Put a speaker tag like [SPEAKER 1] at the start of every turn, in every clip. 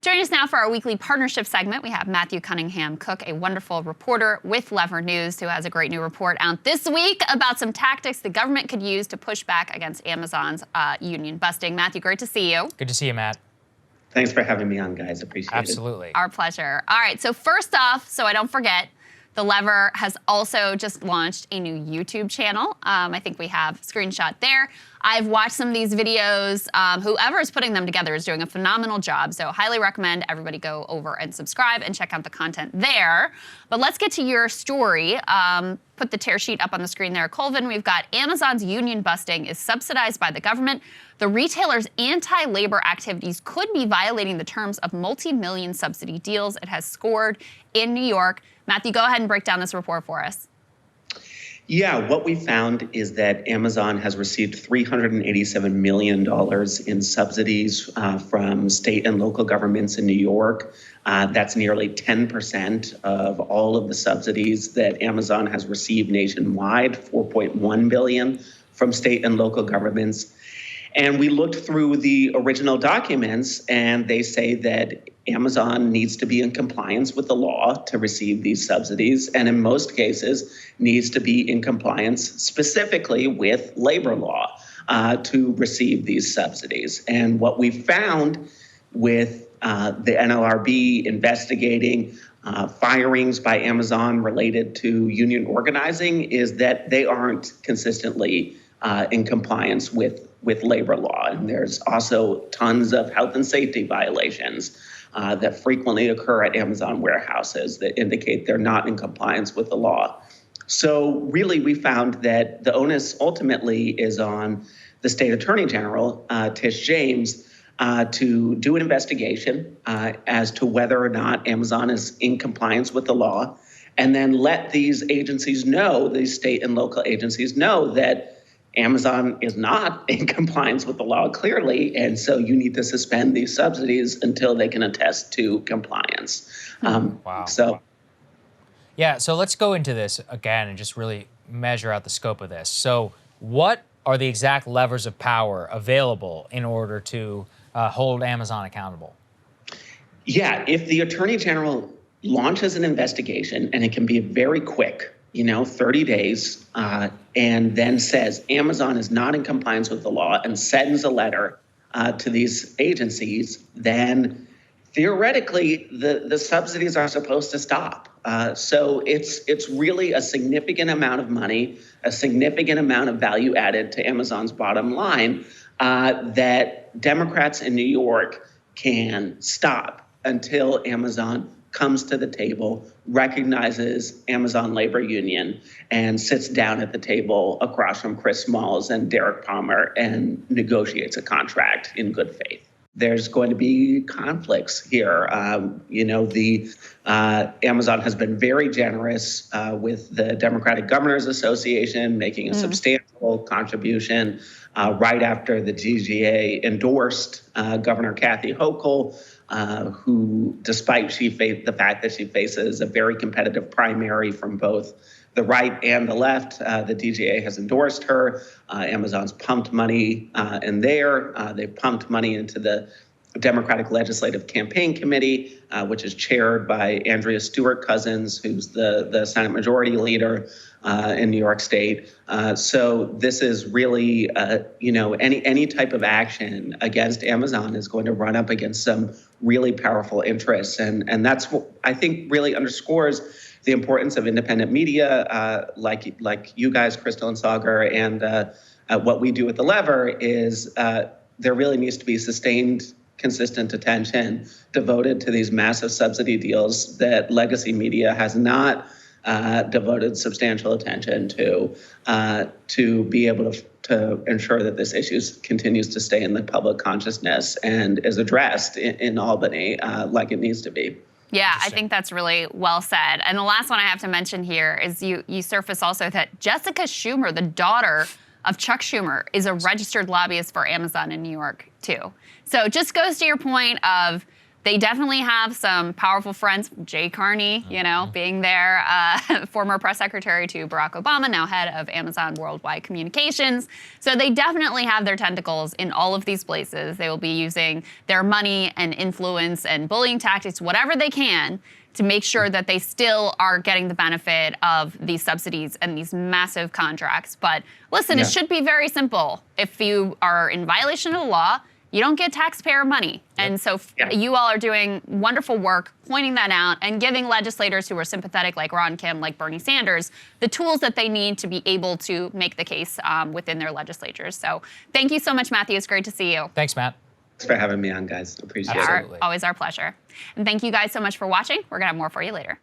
[SPEAKER 1] Joining us now for our weekly partnership segment, we have Matthew Cunningham Cook, a wonderful reporter with Lever News, who has a great new report out this week about some tactics the government could use to push back against Amazon's union busting. Matthew, great to see you.
[SPEAKER 2] Good to see you, Matt.
[SPEAKER 3] Thanks for having me on, guys. Appreciate it.
[SPEAKER 2] Absolutely.
[SPEAKER 1] Our pleasure. All right, so first off, so I don't forget, The Lever has also just launched a new YouTube channel. I think we have a screenshot there. I've watched some of these videos. Whoever is putting them together is doing a phenomenal job, so highly recommend everybody go over and subscribe and check out the content there. But let's get to your story. Put the tear sheet up on the screen there, Colvin. We've got Amazon's union busting is subsidized by the government. The retailer's anti-labor activities could be violating the terms of multi-million subsidy deals it has scored in New York. Matthew, go ahead and break down this report for us.
[SPEAKER 3] Yeah, what we found is that Amazon has received $387 million in subsidies from state and local governments in New York. That's nearly 10% of all of the subsidies that Amazon has received nationwide, $4.1 billion from state and local governments. And we looked through the original documents, and they say that Amazon needs to be in compliance with the law to receive these subsidies, and in most cases needs to be in compliance specifically with labor law to receive these subsidies. And what we found with the NLRB investigating firings by Amazon related to union organizing is that they aren't consistently in compliance with labor law. And there's also tons of health and safety violations that frequently occur at Amazon warehouses that indicate they're not in compliance with the law. So really, we found that the onus ultimately is on the state attorney general, Tish James, to do an investigation as to whether or not Amazon is in compliance with the law, and then let these agencies know, these state and local agencies know that Amazon is not in compliance with the law clearly, and so you need to suspend these subsidies until they can attest to compliance.
[SPEAKER 2] Wow.
[SPEAKER 3] So,
[SPEAKER 2] yeah, so let's go into this again and just really measure out the scope of this. So what are the exact levers of power available in order to hold Amazon accountable?
[SPEAKER 3] Yeah, if the Attorney General launches an investigation, and it can be very quick, 30 days, and then says Amazon is not in compliance with the law and sends a letter to these agencies, then theoretically the subsidies are supposed to stop. So it's really a significant amount of money, a significant amount of value added to Amazon's bottom line that Democrats in New York can stop until Amazon comes to the table, recognizes Amazon labor union, and sits down at the table across from Chris Smalls and Derek Palmer and negotiates a contract in good faith. There's going to be conflicts here. Amazon has been very generous with the Democratic Governors Association, making a substantial contribution right after the DGA endorsed Governor Kathy Hochul, who, despite the fact that she faces a very competitive primary from both the right and the left, the DGA has endorsed her. Amazon's pumped money in there. They've pumped money into the Democratic Legislative Campaign Committee, which is chaired by Andrea Stewart-Cousins, who's the Senate Majority Leader in New York State. So this is really, any type of action against Amazon is going to run up against some really powerful interests. And that's what I think really underscores the importance of independent media, like you guys, Crystal and Sagar, and what we do with The Lever is there really needs to be sustained, consistent attention devoted to these massive subsidy deals that legacy media has not devoted substantial attention to be able to ensure that this issue continues to stay in the public consciousness and is addressed in Albany like it needs to be.
[SPEAKER 1] Yeah, I think that's really well said. And the last one I have to mention here is you surface also that Jessica Schumer, the daughter of Chuck Schumer, is a registered lobbyist for Amazon in New York, too. So it just goes to your point of They definitely have some powerful friends. Jay Carney, you know, being their former press secretary to Barack Obama, now head of Amazon Worldwide Communications. So they definitely have their tentacles in all of these places. They will be using their money and influence and bullying tactics, whatever they can, to make sure that they still are getting the benefit of these subsidies and these massive contracts. But listen, it should be very simple. If you are in violation of the law, you don't get taxpayer money. And so you all are doing wonderful work pointing that out and giving legislators who are sympathetic, like Ron Kim, like Bernie Sanders, the tools that they need to be able to make the case within their legislatures. So thank you so much, Matthew. It's great to see you.
[SPEAKER 2] Thanks, Matt.
[SPEAKER 3] Thanks for having me on, guys. Appreciate
[SPEAKER 2] Absolutely.
[SPEAKER 3] it.
[SPEAKER 1] Always our pleasure. And thank you guys so much for watching. We're going to have more for you later.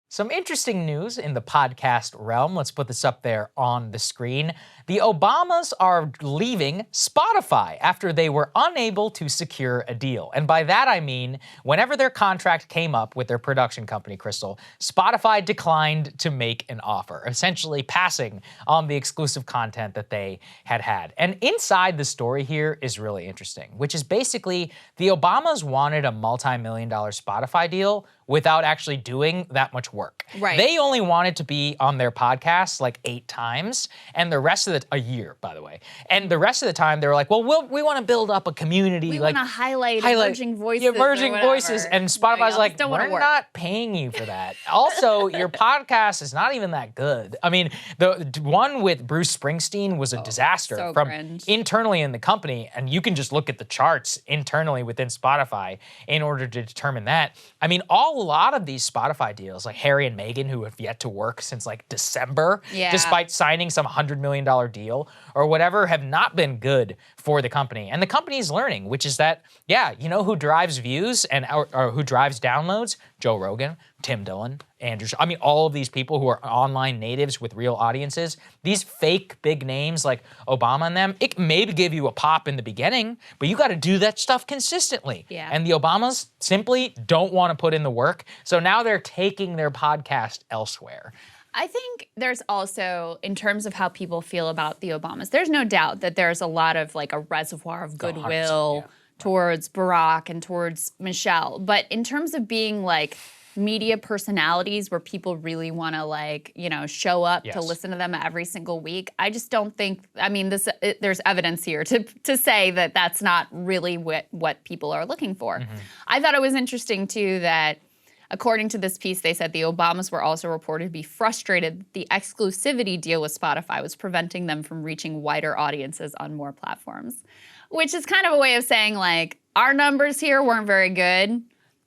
[SPEAKER 2] Some interesting news in the podcast realm. Let's put this up there on the screen. The Obamas are leaving Spotify after they were unable to secure a deal. And by that I mean, whenever their contract came up with their production company, Crystal, Spotify declined to make an offer, essentially passing on the exclusive content that they had had. And inside the story here is really interesting, which is basically the Obamas wanted a multi-million-dollar Spotify deal without actually doing that much work.
[SPEAKER 1] Right.
[SPEAKER 2] They only wanted to be on their podcast like 8 times, and the rest of a year, by the way. And the rest of the time, they were like, well, we want to build up a community.
[SPEAKER 1] We
[SPEAKER 2] like,
[SPEAKER 1] want to highlight emerging voices.
[SPEAKER 2] Emerging voices. And Spotify's like, we're
[SPEAKER 1] work.
[SPEAKER 2] not paying you for that. Also, your podcast is not even that good. I mean, the one with Bruce Springsteen was a disaster
[SPEAKER 1] so
[SPEAKER 2] from
[SPEAKER 1] cringe.
[SPEAKER 2] internally in the company, and you can just look at the charts internally within Spotify in order to determine that. I mean, a lot of these Spotify deals, like Harry and Meghan, who have yet to work since like December, despite signing some $100 million deal or whatever, have not been good for the company. And the company's learning, which is that, yeah, you know who drives views and or who drives downloads? Joe Rogan, Tim Dillon, Andrew. I mean, all of these people who are online natives with real audiences, these fake big names like Obama and them, it can maybe give you a pop in the beginning, but you got to do that stuff consistently.
[SPEAKER 1] Yeah.
[SPEAKER 2] And the Obamas simply don't want to put in the work. So now they're taking their podcast elsewhere.
[SPEAKER 1] I think there's also, in terms of how people feel about the Obamas, there's no doubt that there's a lot of like a reservoir of goodwill towards Barack and towards Michelle. But in terms of being like media personalities where people really want to like, you know, show up to listen to them every single week, I just don't think, I mean, there's evidence here to say that that's not really what people are looking for. I thought it was interesting too that according to this piece, they said the Obamas were also reported to be frustrated that the exclusivity deal with Spotify was preventing them from reaching wider audiences on more platforms, which is kind of a way of saying like, our numbers here weren't very good,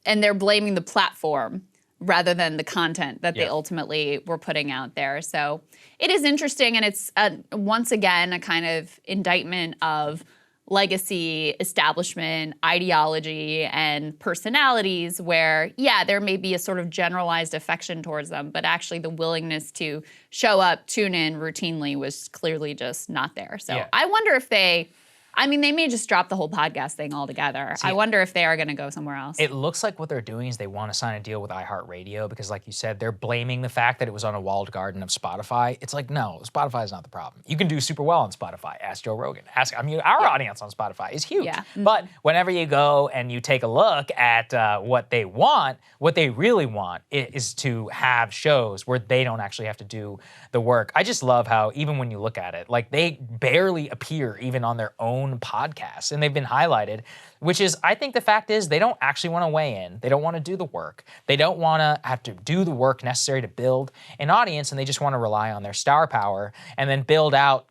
[SPEAKER 1] and they're blaming the platform rather than the content that they ultimately were putting out there. So it is interesting, and it's once again a kind of indictment of legacy, establishment, ideology, and personalities where, yeah, there may be a sort of generalized affection towards them, but actually the willingness to show up, tune in routinely was clearly just not there. So I wonder if they may just drop the whole podcast thing altogether. I wonder if they are going to go somewhere else.
[SPEAKER 2] It looks like what they're doing is they want to sign a deal with iHeartRadio because, like you said, they're blaming the fact that it was on a walled garden of Spotify. It's like, no, Spotify is not the problem. You can do super well on Spotify. Ask Joe Rogan. Our audience on Spotify is huge.
[SPEAKER 1] Yeah.
[SPEAKER 2] But whenever you go and you take a look at what they want, what they really want is to have shows where they don't actually have to do the work. I just love how, even when you look at it, like they barely appear even on their own podcasts, and they've been highlighted, which is, I think the fact is they don't actually want to weigh in. They don't want to do the work. They don't want to have to do the work necessary to build an audience, and they just want to rely on their star power and then build out,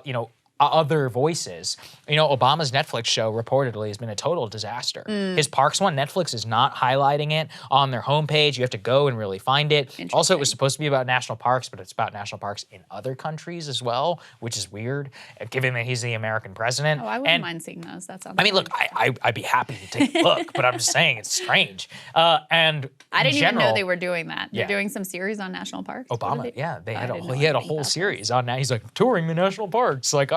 [SPEAKER 2] you know, other voices. You know, Obama's Netflix show reportedly has been a total disaster. His Parks one, Netflix is not highlighting it on their homepage. You have to go and really find it. Also, it was supposed to be about national parks, but it's about national parks in other countries as well, which is weird, given that he's the American president.
[SPEAKER 1] Oh, I wouldn't mind seeing those. That sounds
[SPEAKER 2] look, I'd be happy to take a look, but I'm just saying it's strange. And
[SPEAKER 1] I didn't even know they were doing that. They're doing some series on national parks.
[SPEAKER 2] Obama, he had a whole series on that. He's like touring the national parks, like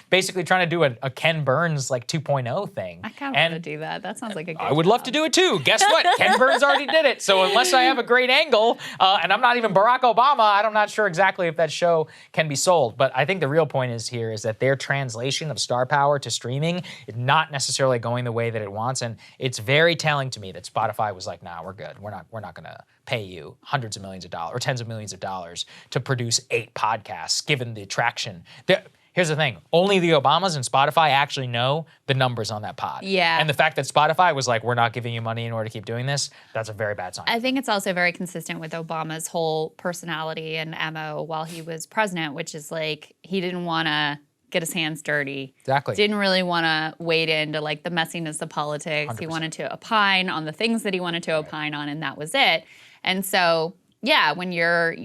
[SPEAKER 2] basically trying trying to do a Ken Burns like 2.0 thing.
[SPEAKER 1] I kind of want to do that. That sounds like a good
[SPEAKER 2] I would love to do it too. Guess what? Ken Burns already did it. So unless I have a great angle, and I'm not even Barack Obama, I'm not sure exactly if that show can be sold. But I think the real point is that their translation of star power to streaming is not necessarily going the way that it wants. And it's very telling to me that Spotify was like, nah, we're good. We're not going to pay you hundreds of millions of dollars or tens of millions of dollars to produce 8 podcasts, given the traction. Here's the thing. Only the Obamas and Spotify actually know the numbers on that pod.
[SPEAKER 1] Yeah.
[SPEAKER 2] And the fact that Spotify was like, we're not giving you money in order to keep doing this, that's a very bad sign.
[SPEAKER 1] I think it's also very consistent with Obama's whole personality and MO while he was president, which is like he didn't want to get his hands dirty.
[SPEAKER 2] Exactly.
[SPEAKER 1] Didn't really want to wade into like the messiness of politics.
[SPEAKER 2] 100%.
[SPEAKER 1] He wanted to opine on the things that he wanted to opine on, and that was it. And so, yeah, when you're,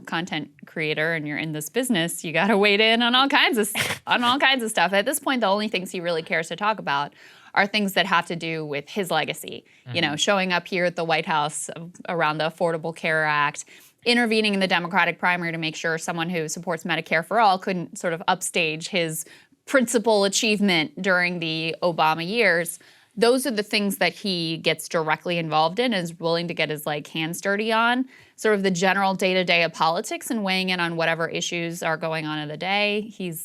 [SPEAKER 1] content creator and you're in this business, you got to wade in on all kinds of stuff. At this point, the only things he really cares to talk about are things that have to do with his legacy.
[SPEAKER 2] Mm-hmm.
[SPEAKER 1] Showing up here at the White House around the Affordable Care Act, intervening in the Democratic primary to make sure someone who supports Medicare for all couldn't sort of upstage his principal achievement during the Obama years. Those are the things that he gets directly involved in and is willing to get his hands dirty on. Sort of the general day-to-day of politics and weighing in on whatever issues are going on in the day. He's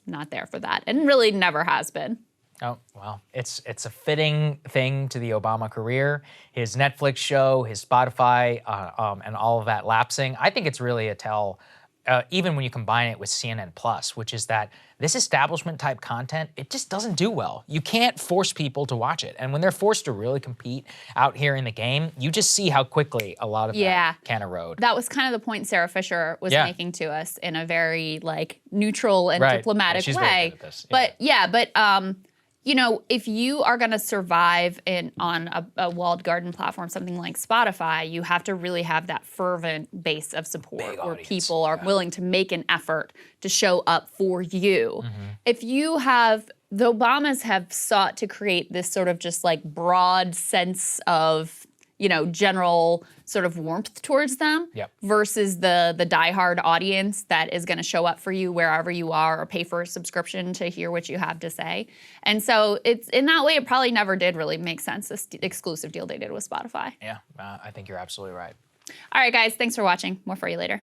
[SPEAKER 1] not there for that, and really never has been.
[SPEAKER 2] Oh, well, it's a fitting thing to the Obama career. His Netflix show, his Spotify, and all of that lapsing. I think it's really a tell, even when you combine it with CNN Plus, which is that this establishment type content, it just doesn't do well. You can't force people to watch it. And when they're forced to really compete out here in the game, you just see how quickly a lot of that can erode.
[SPEAKER 1] That was kind of the point Sarah Fisher was making to us in a very neutral and diplomatic
[SPEAKER 2] she's
[SPEAKER 1] way.
[SPEAKER 2] very good at this. Yeah.
[SPEAKER 1] But if you are going to survive on a walled garden platform, something like Spotify, you have to really have that fervent base of support where people are willing to make an effort to show up for you. Mm-hmm. If you have, the Obamas have sought to create this sort of just broad sense of, general sort of warmth towards them versus the diehard audience that is going to show up for you wherever you are or pay for a subscription to hear what you have to say. And so it's in that way, it probably never did really make sense, this exclusive deal they did with Spotify.
[SPEAKER 2] Yeah, I think you're absolutely right.
[SPEAKER 1] All right, guys, thanks for watching. More for you later.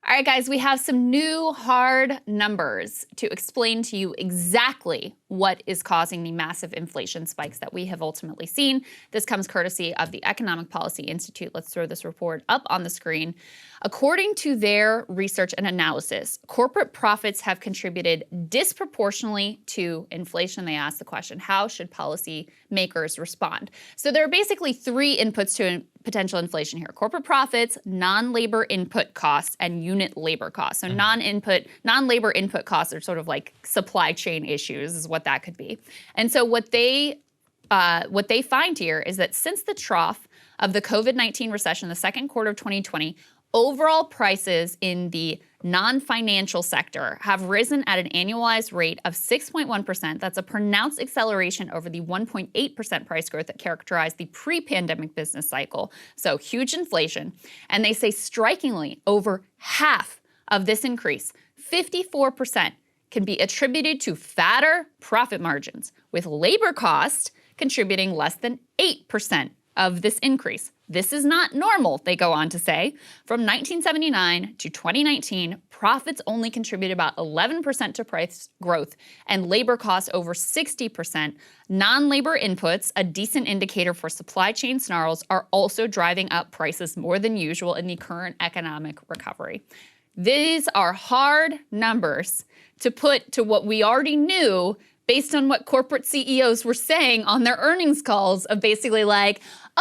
[SPEAKER 1] All right, guys, we have some new hard numbers to explain to you exactly what is causing the massive inflation spikes that we have ultimately seen. This comes courtesy of the Economic Policy Institute. Let's throw this report up on the screen. According to their research and analysis, corporate profits have contributed disproportionately to inflation. They asked the question, how should policy makers respond? So there are basically 3 inputs to potential inflation here: corporate profits, non-labor input costs, and unit labor costs. So non-labor input costs are sort of like supply chain issues is what that could be. And so what they find here is that since the trough of the COVID-19 recession, the second quarter of 2020, overall prices in the non-financial sector have risen at an annualized rate of 6.1%. That's a pronounced acceleration over the 1.8% price growth that characterized the pre-pandemic business cycle. So huge inflation. And they say strikingly, over half of this increase, 54%, can be attributed to fatter profit margins, with labor cost contributing less than 8% of this increase. This is not normal, they go on to say. From 1979 to 2019, profits only contributed about 11% to price growth and labor costs over 60%. Non-labor inputs, a decent indicator for supply chain snarls, are also driving up prices more than usual in the current economic recovery. These are hard numbers to put to what we already knew based on what corporate CEOs were saying on their earnings calls of basically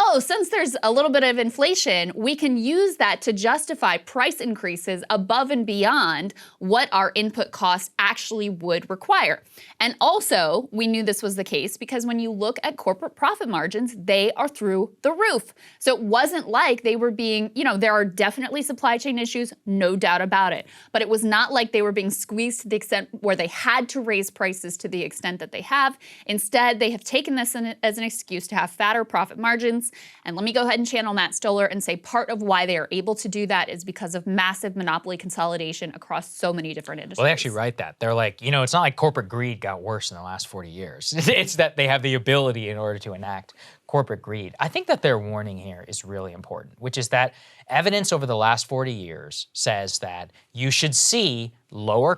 [SPEAKER 1] oh, since there's a little bit of inflation, we can use that to justify price increases above and beyond what our input costs actually would require. And also, we knew this was the case because when you look at corporate profit margins, they are through the roof. So it wasn't like they were being, there are definitely supply chain issues, no doubt about it. But it was not like they were being squeezed to the extent where they had to raise prices to the extent that they have. Instead, they have taken this as an excuse to have fatter profit margins. unions. And let me go ahead and channel Matt Stoller and say part of why they are able to do that is because of massive monopoly consolidation across so many different industries.
[SPEAKER 2] Well, they actually write that. They're like, it's not like corporate greed got worse in the last 40 years. It's that they have the ability in order to enact corporate greed. I think that their warning here is really important, which is that evidence over the last 40 years says that you should see lower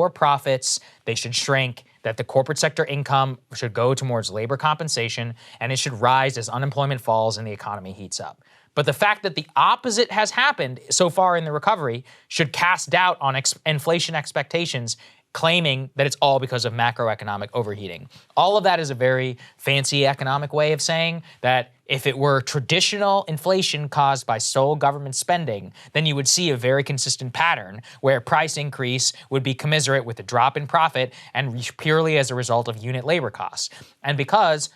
[SPEAKER 2] profits, they should shrink, that the corporate sector income should go towards labor compensation, and it should rise as unemployment falls and the economy heats up. But the fact that the opposite has happened so far in the recovery should cast doubt on inflation expectations, claiming that it's all because of macroeconomic overheating. All of that is a very fancy economic way of saying that if it were traditional inflation caused by sole government spending, then you would see a very consistent pattern where price increase would be commensurate with the drop in profit and purely as a result of unit labor costs. And because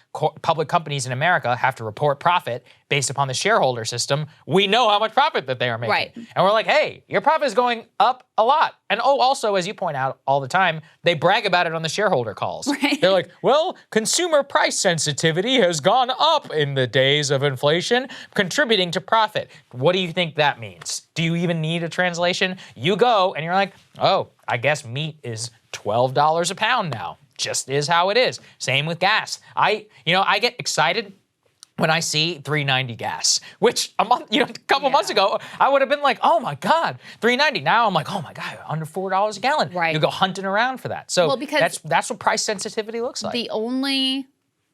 [SPEAKER 2] public companies in America have to report profit based upon the shareholder system, we know how much profit that they are making.
[SPEAKER 1] Right.
[SPEAKER 2] And we're like, hey, your profit is going up a lot. And also, as you point out all the time, they brag about it on the shareholder calls.
[SPEAKER 1] Right.
[SPEAKER 2] They're like, well, consumer price sensitivity has gone up in the days of inflation, contributing to profit. What do you think that means? Do you even need a translation? You go and you're like, oh, I guess meat is $12 a pound now. Just is how it is. Same with gas. I get excited when I see $3.90 gas, which a couple months ago, I would have been like, oh my God, $3.90. Now I'm like, oh my God, under $4 a gallon.
[SPEAKER 1] Right.
[SPEAKER 2] You go hunting around for that. So that's what price sensitivity looks like.
[SPEAKER 1] The only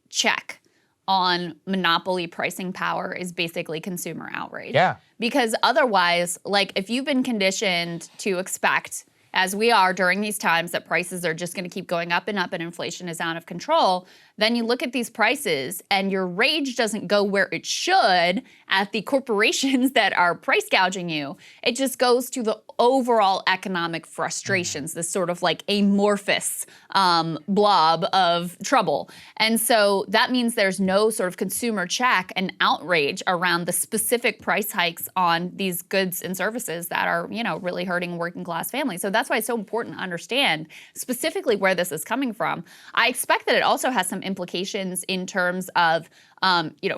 [SPEAKER 1] check on monopoly pricing power is basically consumer outrage.
[SPEAKER 2] Yeah.
[SPEAKER 1] Because otherwise, like if you've been conditioned to expect, as we are during these times, that prices are just going to keep going up and inflation is out of control, then you look at these prices and your rage doesn't go where it should at the corporations that are price gouging you. It just goes to the overall economic frustrations, this sort of like amorphous blob of trouble. And so that means there's no sort of consumer check and outrage around the specific price hikes on these goods and services that are, really hurting working class families. So that's why it's so important to understand specifically where this is coming from. I expect that it also has some implications in terms of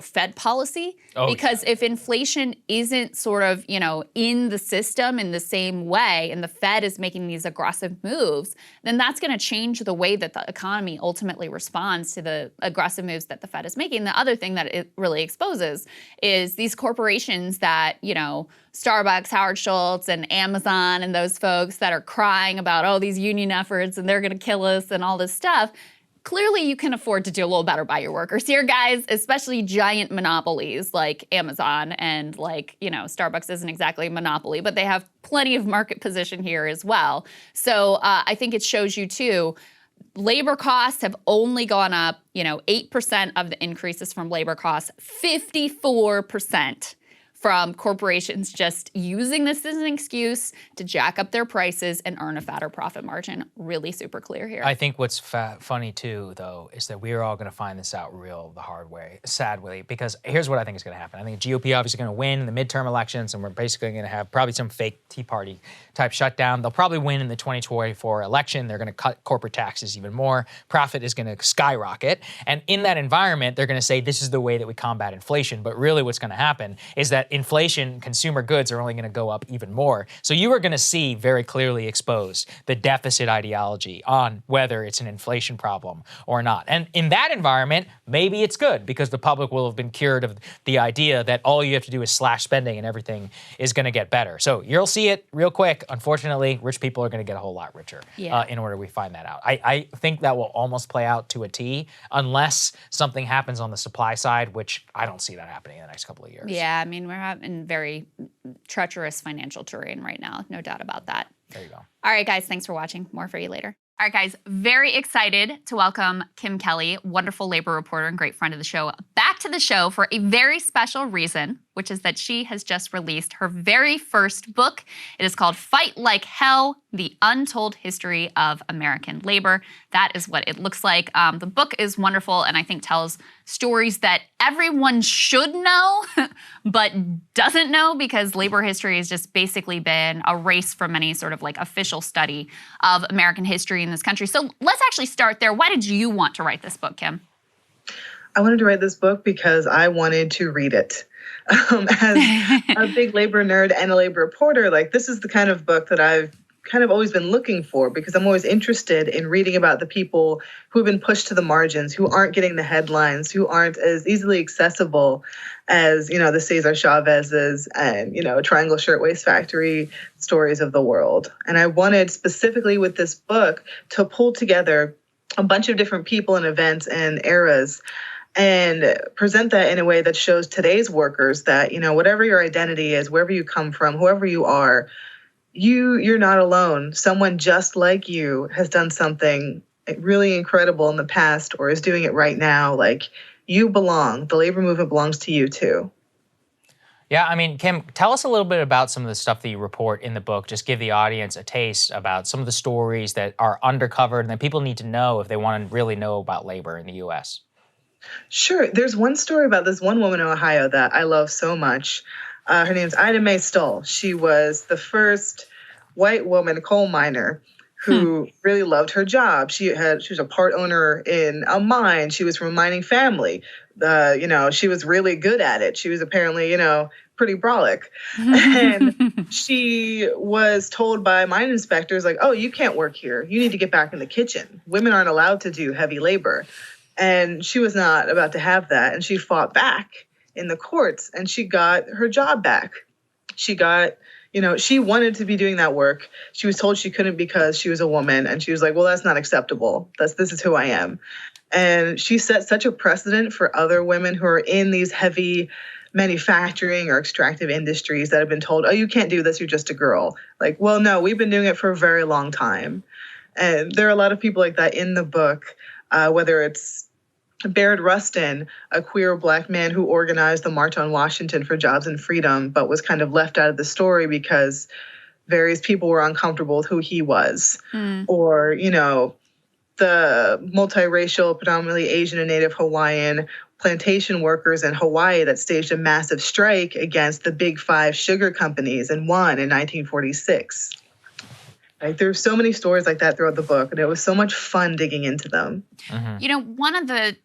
[SPEAKER 1] Fed policy, because if inflation isn't sort of, in the system in the same way, and the Fed is making these aggressive moves, then that's going to change the way that the economy ultimately responds to the aggressive moves that the Fed is making. The other thing that it really exposes is these corporations that, Starbucks, Howard Schultz, and Amazon, and those folks that are crying about, these union efforts and they're going to kill us and all this stuff. Clearly, you can afford to do a little better by your workers here, guys, especially giant monopolies like Amazon and Starbucks isn't exactly a monopoly, but they have plenty of market position here as well. So I think it shows you too, labor costs have only gone up, 8% of the increases from labor costs, 54% from corporations just using this as an excuse to jack up their prices and earn a fatter profit margin. Really super clear here.
[SPEAKER 2] I think what's funny too, though, is that we're all going to find this out the hard way, sadly, because here's what I think is going to happen. I think the GOP obviously going to win in the midterm elections, and we're basically going to have probably some fake Tea Party type shutdown. They'll probably win in the 2024 election. They're going to cut corporate taxes even more. Profit is going to skyrocket. And in that environment, they're going to say this is the way that we combat inflation. But really what's going to happen is that inflation, consumer goods are only going to go up even more. So you are going to see very clearly exposed the deficit ideology on whether it's an inflation problem or not. And in that environment, maybe it's good because the public will have been cured of the idea that all you have to do is slash spending and everything is going to get better. So you'll see it real quick. Unfortunately, rich people are going to get a whole lot richer in order we find that out. I think that will almost play out to a T unless something happens on the supply side, which I don't see that happening in the next couple of years.
[SPEAKER 1] Yeah, I mean, we're having very treacherous financial terrain right now. No doubt about that.
[SPEAKER 2] There you go.
[SPEAKER 1] All right, guys, thanks for watching. More for you later. All right, guys, very excited to welcome Kim Kelly, wonderful labor reporter and great friend of the show, back to the show for a very special reason, which is that she has just released her very first book. It is called Fight Like Hell, The Untold History of American Labor. That is what it looks like. The book is wonderful and I think tells stories that everyone should know, but doesn't know because labor history has just basically been erased from any sort of official study of American history in this country. So let's actually start there. Why did you want to write this book, Kim?
[SPEAKER 4] I wanted to write this book because I wanted to read it. As a big labor nerd and a labor reporter, like this is the kind of book that I've kind of always been looking for, because I'm always interested in reading about the people who have been pushed to the margins, who aren't getting the headlines, who aren't as easily accessible as, the Cesar Chavez's and, Triangle Shirtwaist Factory stories of the world. And I wanted specifically with this book to pull together a bunch of different people and events and eras and present that in a way that shows today's workers that, whatever your identity is, wherever you come from, whoever you are, you're not alone. Someone just like you has done something really incredible in the past or is doing it right now. Like, you belong. The labor movement belongs to you too.
[SPEAKER 2] Yeah, I mean, Kim, tell us a little bit about some of the stuff that you report in the book. Just give the audience a taste about some of the stories that are undercovered and that people need to know if they want to really know about labor in the U.S.
[SPEAKER 4] Sure. There's one story about this one woman in Ohio that I love so much. Her name's Ida Mae Stoll. She was the first white woman coal miner who really loved her job. She was a part owner in a mine. She was from a mining family. She was really good at it. She was apparently, pretty brolic. And she was told by mine inspectors, like, oh, you can't work here. You need to get back in the kitchen. Women aren't allowed to do heavy labor. And she was not about to have that. And she fought back in the courts and she got her job back. She got, she wanted to be doing that work. She was told she couldn't because she was a woman. And she was like, well, that's not acceptable. This is who I am. And she set such a precedent for other women who are in these heavy manufacturing or extractive industries that have been told, oh, you can't do this. You're just a girl. Like, well, no, we've been doing it for a very long time. And there are a lot of people like that in the book, whether it's Baird Rustin, a queer Black man who organized the March on Washington for Jobs and Freedom, but was kind of left out of the story because various people were uncomfortable with who he was. Or, the multiracial, predominantly Asian and Native Hawaiian plantation workers in Hawaii that staged a massive strike against the big five sugar companies and won in 1946. Like, there's so many stories like that throughout the book, and it was so much fun digging into them.
[SPEAKER 1] One of the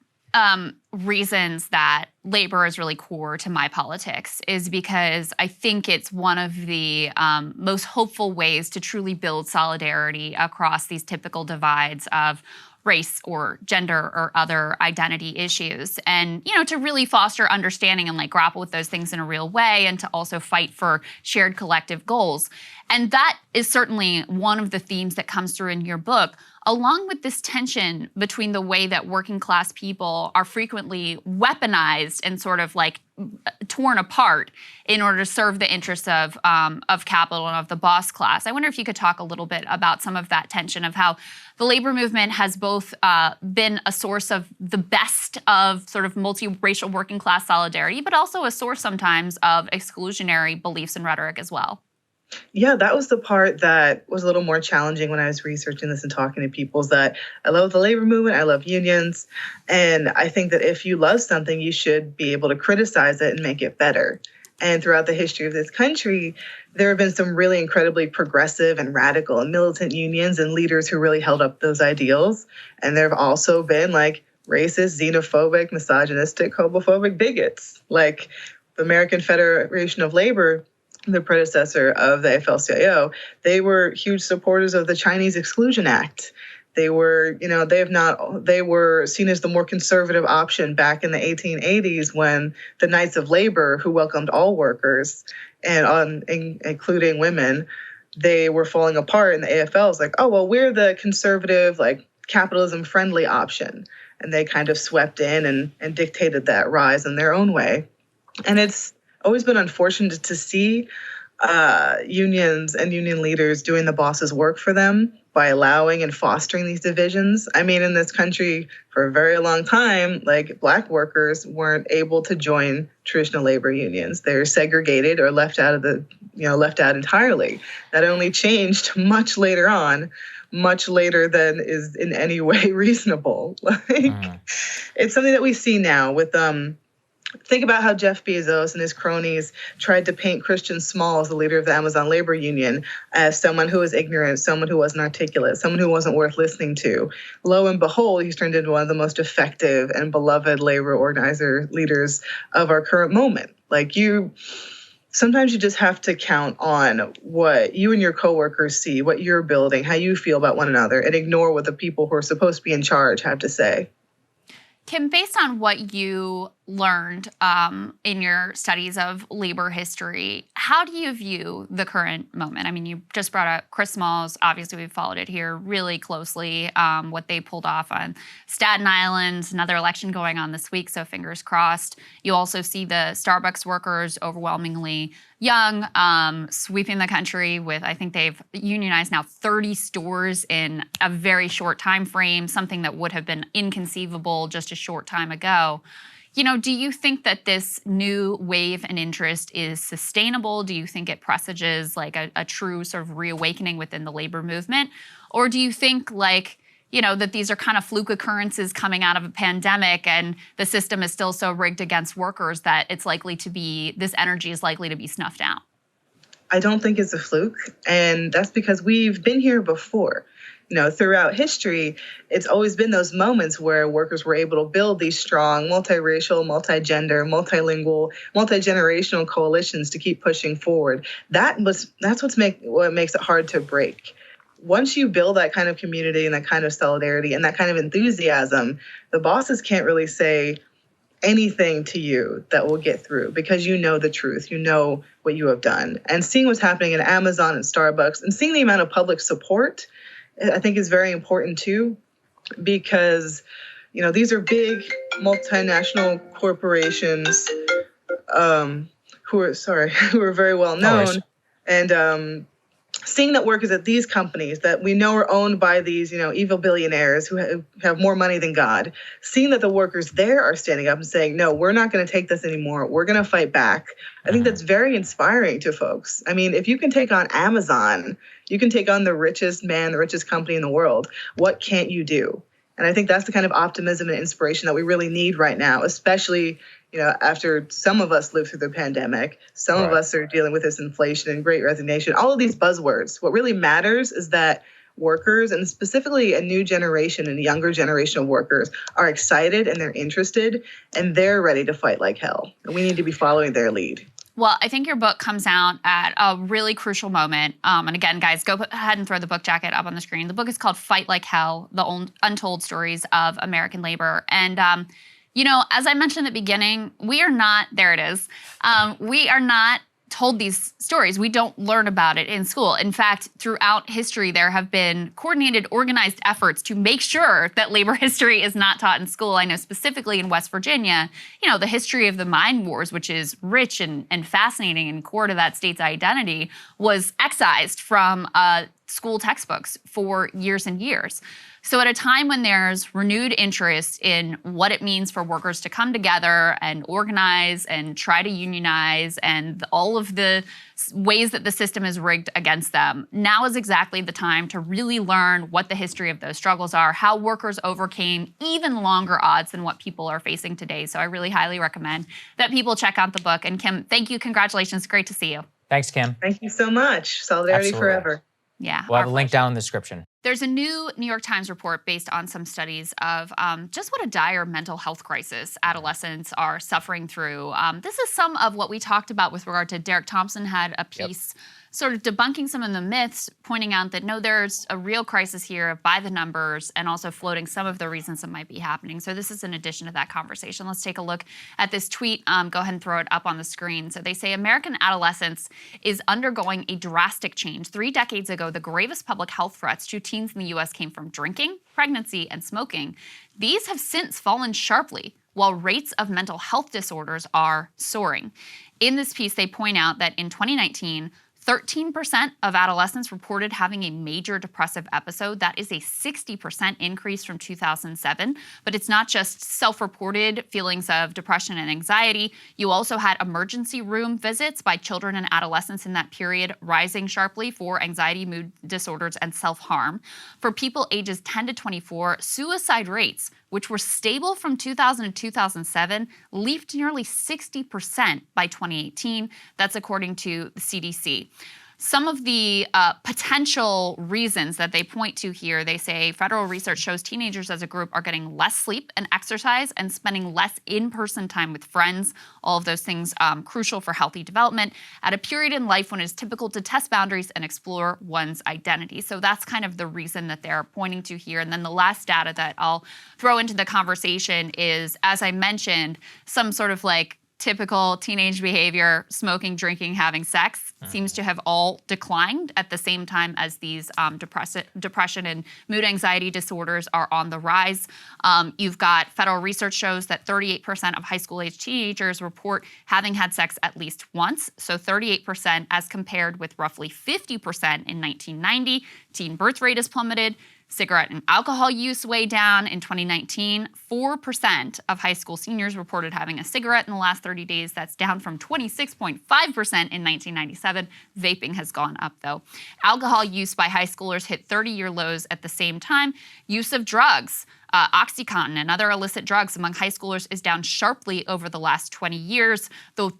[SPEAKER 1] reasons that labor is really core to my politics is because I think it's one of the most hopeful ways to truly build solidarity across these typical divides of race or gender or other identity issues, and to really foster understanding and grapple with those things in a real way, and to also fight for shared collective goals. And that is certainly one of the themes that comes through in your book, along with this tension between the way that working class people are frequently weaponized and sort of torn apart in order to serve the interests of capital and of the boss class. I wonder if you could talk a little bit about some of that tension of how the labor movement has both been a source of the best of sort of multiracial working class solidarity, but also a source sometimes of exclusionary beliefs and rhetoric as well.
[SPEAKER 4] Yeah, that was the part that was a little more challenging when I was researching this and talking to people, is that I love the labor movement, I love unions, and I think that if you love something, you should be able to criticize it and make it better. And throughout the history of this country, there have been some really incredibly progressive and radical and militant unions and leaders who really held up those ideals. And there have also been racist, xenophobic, misogynistic, homophobic bigots, like the American Federation of Labor, the predecessor of the AFL-CIO. They were huge supporters of the Chinese Exclusion Act. They were, they were seen as the more conservative option back in the 1880s when the Knights of Labor, who welcomed all workers, and including women, they were falling apart. And the AFL is like, oh, well, we're the conservative, capitalism-friendly option. And they kind of swept in and dictated that rise in their own way. And it's always been unfortunate to see unions and union leaders doing the boss's work for them by allowing and fostering these divisions. I mean, in this country for a very long time, Black workers weren't able to join traditional labor unions. They're segregated or left out entirely. That only changed much later on, much later than is in any way reasonable. It's something that we see now with Think about how Jeff Bezos and his cronies tried to paint Christian Smalls, the leader of the Amazon labor union, as someone who was ignorant, someone who wasn't articulate, someone who wasn't worth listening to. Lo and behold, he's turned into one of the most effective and beloved labor organizer leaders of our current moment. Sometimes you just have to count on what you and your coworkers see, what you're building, how you feel about one another, and ignore what the people who are supposed to be in charge have to say.
[SPEAKER 1] Kim, based on what you learned in your studies of labor history, how do you view the current moment? I mean, you just brought up Chris Smalls. Obviously, we've followed it here really closely, what they pulled off on Staten Island, another election going on this week, so fingers crossed. You also see the Starbucks workers, overwhelmingly young, sweeping the country with, I think they've unionized now 30 stores in a very short time frame, something that would have been inconceivable just a short time ago. You know, do you think that this new wave and interest is sustainable? Do you think it presages like a true sort of reawakening within the labor movement? Or do you think that these are kind of fluke occurrences coming out of a pandemic and the system is still so rigged against workers that this energy is likely to be snuffed out?
[SPEAKER 4] I don't think it's a fluke. And that's because we've been here before. Throughout history, it's always been those moments where workers were able to build these strong multiracial, multigender, multilingual, multi-generational coalitions to keep pushing forward. That's what makes it hard to break. Once you build that kind of community and that kind of solidarity and that kind of enthusiasm, the bosses can't really say anything to you that will get through because you know the truth, you know what you have done. And seeing what's happening in Amazon and Starbucks and seeing the amount of public support, I think is very important too, because, these are big multinational corporations who are very well known. And seeing that workers at these companies that we know are owned by these, evil billionaires who have more money than God, seeing that the workers there are standing up and saying, no, we're not going to take this anymore. We're going to fight back. I think that's very inspiring to folks. I mean, if you can take on Amazon, you can take on the richest company in the world. What can't you do? And I think that's the kind of optimism and inspiration that we really need right now, especially after some of us lived through the pandemic, some of us are dealing with this inflation and great resignation, all of these buzzwords. What really matters is that workers, and specifically a new generation and a younger generation of workers, are excited and they're interested and they're ready to fight like hell. And we need to be following their lead.
[SPEAKER 1] Well, I think your book comes out at a really crucial moment. And again, guys, go ahead and throw the book jacket up on the screen. The book is called Fight Like Hell, The Untold Stories of American Labor. And as I mentioned at the beginning, we are not told these stories. We don't learn about it in school. In fact, throughout history, there have been coordinated, organized efforts to make sure that labor history is not taught in school. I know specifically in West Virginia, the history of the mine wars, which is rich and fascinating and core to that state's identity, was excised from school textbooks for years and years. So at a time when there's renewed interest in what it means for workers to come together and organize and try to unionize and all of the ways that the system is rigged against them, now is exactly the time to really learn what the history of those struggles are, how workers overcame even longer odds than what people are facing today. So I really highly recommend that people check out the book. And Kim, thank you. Congratulations. Great to see you.
[SPEAKER 2] Thanks, Kim.
[SPEAKER 4] Thank you so much. Solidarity forever.
[SPEAKER 1] Yeah.
[SPEAKER 2] We'll have a link down in the description.
[SPEAKER 1] There's a new New York Times report based on some studies of just what a dire mental health crisis adolescents are suffering through. This is some of what we talked about with regard to Derek Thompson had a piece sort of debunking some of the myths, pointing out that no, there's a real crisis here by the numbers and also floating some of the reasons that might be happening. So this is in addition to that conversation. Let's take a look at this tweet. Go ahead and throw it up on the screen. So they say American adolescence is undergoing a drastic change. 3 decades ago, the gravest public health threats to teens in the U.S. came from drinking, pregnancy, and smoking. These have since fallen sharply, while rates of mental health disorders are soaring. In this piece, they point out that in 2019, 13% of adolescents reported having a major depressive episode. That is a 60% increase from 2007. But it's not just self-reported feelings of depression and anxiety. You also had emergency room visits by children and adolescents in that period rising sharply for anxiety, mood disorders, and self-harm. For people ages 10 to 24, suicide rates which were stable from 2000 to 2007, leaped nearly 60% by 2018. That's according to the CDC. Some of the potential reasons that they point to here, they say federal research shows teenagers as a group are getting less sleep and exercise and spending less in-person time with friends. All of those things crucial for healthy development at a period in life when it's typical to test boundaries and explore one's identity. So that's kind of the reason that they're pointing to here. And then the last data that I'll throw into the conversation is, as I mentioned, some sort of like typical teenage behavior, smoking, drinking, having sex, seems to have all declined at the same time as these depression and mood anxiety disorders are on the rise. You've got federal research shows that 38% of high school age teenagers report having had sex at least once. So 38% as compared with roughly 50% in 1990. Teen birth rate has plummeted. Cigarette and alcohol use way down. In 2019, 4% of high school seniors reported having a cigarette in the last 30 days. That's down from 26.5% in 1997. Vaping has gone up, though. Alcohol use by high schoolers hit 30-year lows at the same time. Use of drugs. Oxycontin and other illicit drugs among high schoolers is down sharply over the last 20 years, though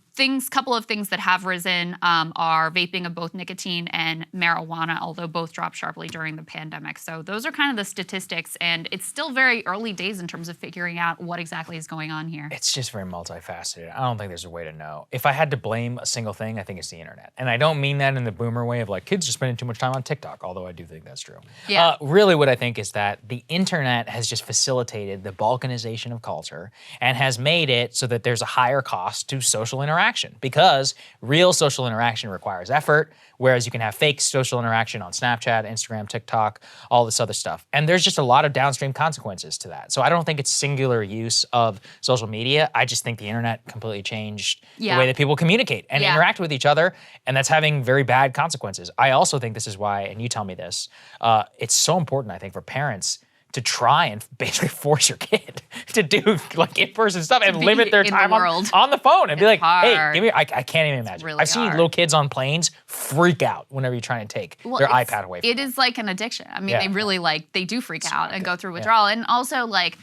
[SPEAKER 1] couple of things that have risen are vaping of both nicotine and marijuana, although both dropped sharply during the pandemic. So those are kind of the statistics, and it's still very early days in terms of figuring out what exactly is going on here.
[SPEAKER 2] It's just very multifaceted. I don't think there's a way to know. If I had to blame a single thing, I think it's the internet. And I don't mean that in the boomer way of like kids are spending too much time on TikTok, although I do think that's true.
[SPEAKER 1] Yeah.
[SPEAKER 2] Really what I think is that the internet has just facilitated the balkanization of culture and has made it so that there's a higher cost to social interaction, because real social interaction requires effort, whereas you can have fake social interaction on Snapchat, Instagram, TikTok, all this other stuff. And there's just a lot of downstream consequences to that. So I don't think it's singular use of social media. I just think the internet completely changed the way that people communicate and interact with each other, and that's having very bad consequences. I also think this is why, and you tell me this, it's so important, I think, for parents to try and basically force your kid to do like in-person stuff and limit their time on the phone and be like, hey, give me, I can't even imagine.
[SPEAKER 1] Really
[SPEAKER 2] I've seen little kids on planes freak out whenever you try and take their iPad away from them.
[SPEAKER 1] It is like an addiction. I mean, they really they do freak out and go through withdrawal. And also like,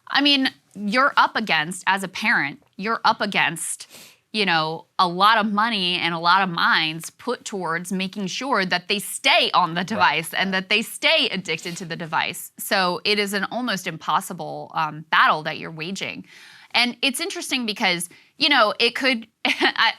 [SPEAKER 1] I mean, you're up against, as a parent, you're up against, you know, a lot of money and a lot of minds put towards making sure that they stay on the device and that they stay addicted to the device. So it is an almost impossible battle that you're waging. And it's interesting because, you know, it could,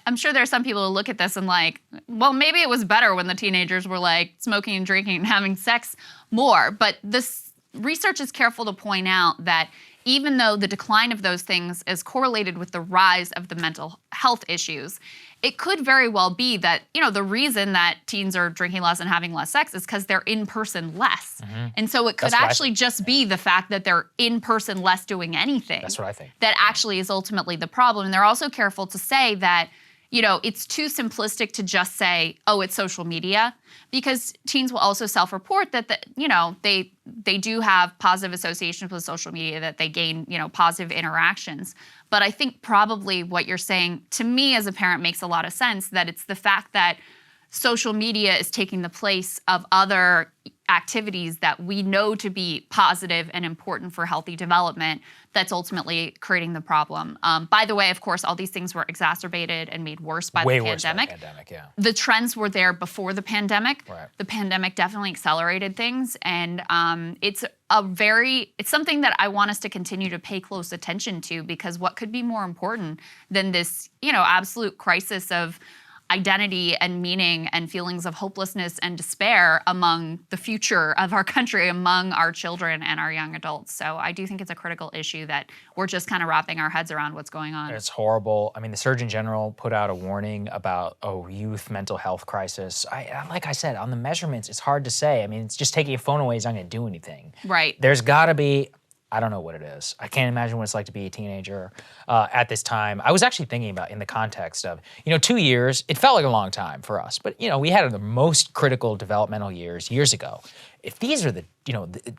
[SPEAKER 1] I'm sure there are some people who look at this and like, well, maybe it was better when the teenagers were like smoking and drinking and having sex more. But this research is careful to point out that even though the decline of those things is correlated with the rise of the mental health issues, it could very well be that, you know, the reason that teens are drinking less and having less sex is because they're in person less. And so it could actually just be the fact that they're in person less doing anything.
[SPEAKER 2] That's what I think.
[SPEAKER 1] That actually is ultimately the problem. And they're also careful to say that, you know, it's too simplistic to just say, oh, it's social media, because teens will also self-report that, you know, they do have positive associations with social media, that they gain, you know, positive interactions. But I think probably what you're saying to me as a parent makes a lot of sense, that it's the fact that social media is taking the place of other activities that we know to be positive and important for healthy development that's ultimately creating the problem. By the way, of course, all these things were exacerbated and made worse by the pandemic.
[SPEAKER 2] Worse by the pandemic, yeah.
[SPEAKER 1] The trends were there before the pandemic.
[SPEAKER 2] Right.
[SPEAKER 1] The pandemic definitely accelerated things, and it's something that I want us to continue to pay close attention to, because what could be more important than this, you know, absolute crisis of identity and meaning and feelings of hopelessness and despair among the future of our country, among our children and our young adults. So I do think it's a critical issue that we're just kind of wrapping our heads around what's going on.
[SPEAKER 2] It's horrible. I mean, the Surgeon General put out a warning about youth mental health crisis. Like I said, on the measurements, it's hard to say. I mean, it's just taking a phone away is not going to do anything.
[SPEAKER 1] Right.
[SPEAKER 2] There's got to be, I don't know what it is. I can't imagine what it's like to be a teenager at this time. I was actually thinking about, in the context of, 2 years, it felt like a long time for us, but we had the most critical developmental years ago. If these are the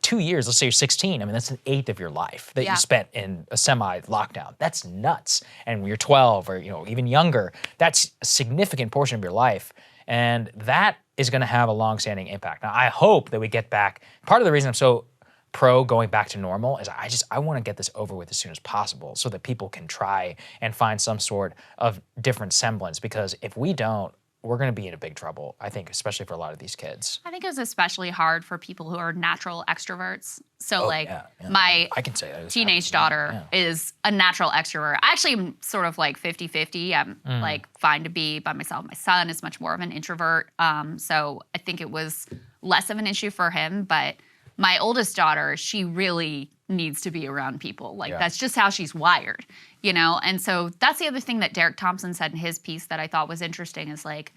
[SPEAKER 2] 2 years, let's say you're 16, I mean, that's an eighth of your life that you spent in a semi-lockdown. That's nuts. And when you're 12 or even younger, that's a significant portion of your life. And that is going to have a long-standing impact. Now, I hope that we get back. Part of the reason I'm so pro going back to normal is I want to get this over with as soon as possible so that people can try and find some sort of different semblance, because if we don't, we're going to be in a big trouble, I think, especially for a lot of these kids.
[SPEAKER 1] I think it was especially hard for people who are natural extroverts. So
[SPEAKER 2] I can say that
[SPEAKER 1] teenage daughter is a natural extrovert. I actually am sort of like 50-50. I'm like fine to be by myself. My son is much more of an introvert. So I think it was less of an issue for him. But my oldest daughter, she really needs to be around people. Like that's just how she's wired, you know? And so that's the other thing that Derek Thompson said in his piece that I thought was interesting is like,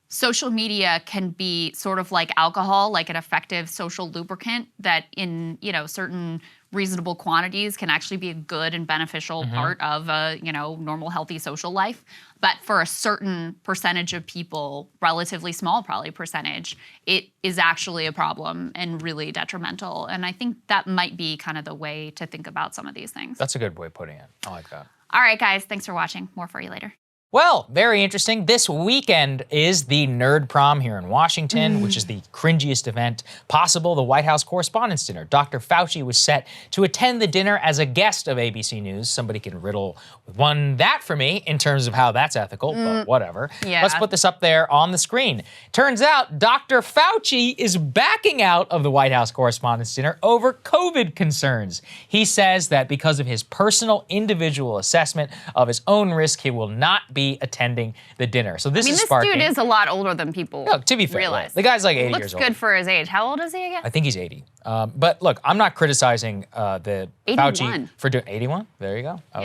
[SPEAKER 1] social media can be sort of like alcohol, like an effective social lubricant that in, you know, certain reasonable quantities can actually be a good and beneficial part of a, you know, normal, healthy social life. But for a certain percentage of people, relatively small probably percentage, it is actually a problem and really detrimental. And I think that might be kind of the way to think about some of these things.
[SPEAKER 2] That's a good way of putting it. I like that.
[SPEAKER 1] All right, guys, thanks for watching. More for you later.
[SPEAKER 2] Well, very interesting. This weekend is the Nerd Prom here in Washington, which is the cringiest event possible, the White House Correspondents' Dinner. Dr. Fauci was set to attend the dinner as a guest of ABC News. Somebody can riddle that for me in terms of how that's ethical, but whatever.
[SPEAKER 1] Yeah.
[SPEAKER 2] Let's put this up there on the screen. Turns out Dr. Fauci is backing out of the White House Correspondents' Dinner over COVID concerns. He says that because of his personal individual assessment of his own risk, he will not be attending the dinner. So this is sparking.
[SPEAKER 1] This dude is a lot older than people
[SPEAKER 2] to be fair,
[SPEAKER 1] realize.
[SPEAKER 2] The guy's like 80 years
[SPEAKER 1] Looks
[SPEAKER 2] old.
[SPEAKER 1] good for his age. How old is he again?
[SPEAKER 2] I think he's 80. But look, I'm not criticizing the
[SPEAKER 1] 81.
[SPEAKER 2] Fauci for doing 81. There you go. I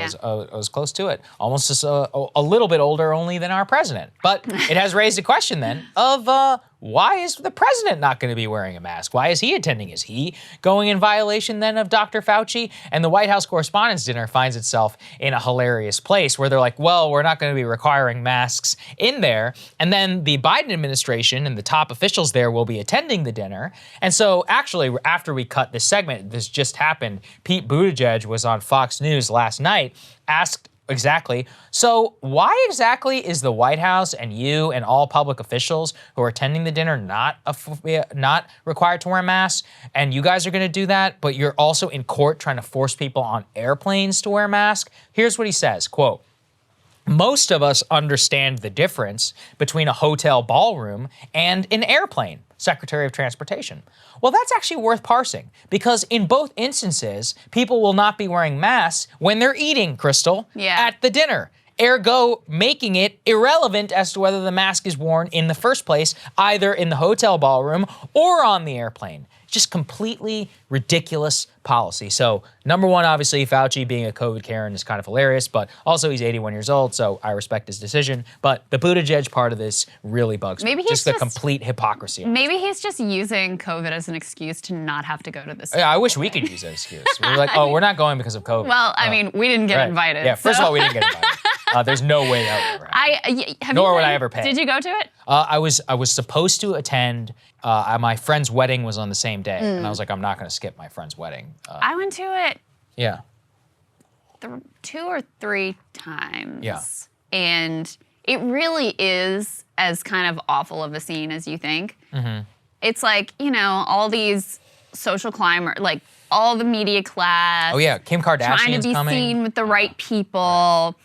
[SPEAKER 2] was close to it. Almost just a little bit older only than our president. But it has raised a question then of why is the president not going to be wearing a mask? Why is he attending? Is he going in violation then of Dr. Fauci? And the White House Correspondents' Dinner finds itself in a hilarious place where they're like, well, we're not going to be requiring masks in there. And then the Biden administration and the top officials there will be attending the dinner. And so actually, after we cut this segment, this just happened, Pete Buttigieg was on Fox News last night, asked exactly, so why exactly is the White House and you and all public officials who are attending the dinner not required to wear masks? And you guys are going to do that, but you're also in court trying to force people on airplanes to wear masks? Here's what he says, quote, most of us understand the difference between a hotel ballroom and an airplane, Secretary of Transportation. Well, that's actually worth parsing because in both instances, people will not be wearing masks when they're eating, Crystal, at the dinner. Ergo, making it irrelevant as to whether the mask is worn in the first place, either in the hotel ballroom or on the airplane. Just completely ridiculous policy. So number one, obviously, Fauci being a COVID Karen is kind of hilarious, but also he's 81 years old, so I respect his decision. But the Buttigieg part of this really bugs me. Just the complete hypocrisy.
[SPEAKER 1] Maybe he's just using COVID as an excuse to not have to go to this.
[SPEAKER 2] Yeah, I wish we could use that excuse. We're like, oh, we're not going because of COVID.
[SPEAKER 1] Well, I mean, we didn't get invited.
[SPEAKER 2] Yeah, first of all, we didn't get invited. There's no way that would ever happen. Nor would I ever pay.
[SPEAKER 1] Did you go to it?
[SPEAKER 2] I was supposed to attend. My friend's wedding was on the same day, and I was like, I'm not going to skip my friend's wedding.
[SPEAKER 1] I went to it.
[SPEAKER 2] Yeah.
[SPEAKER 1] 2 or 3 times.
[SPEAKER 2] Yeah.
[SPEAKER 1] And it really is as kind of awful of a scene as you think. Mm-hmm. It's like, you know, all these social climbers, like all the media class.
[SPEAKER 2] Oh yeah, Kim Kardashian's
[SPEAKER 1] trying to be
[SPEAKER 2] coming.
[SPEAKER 1] Seen with the right people.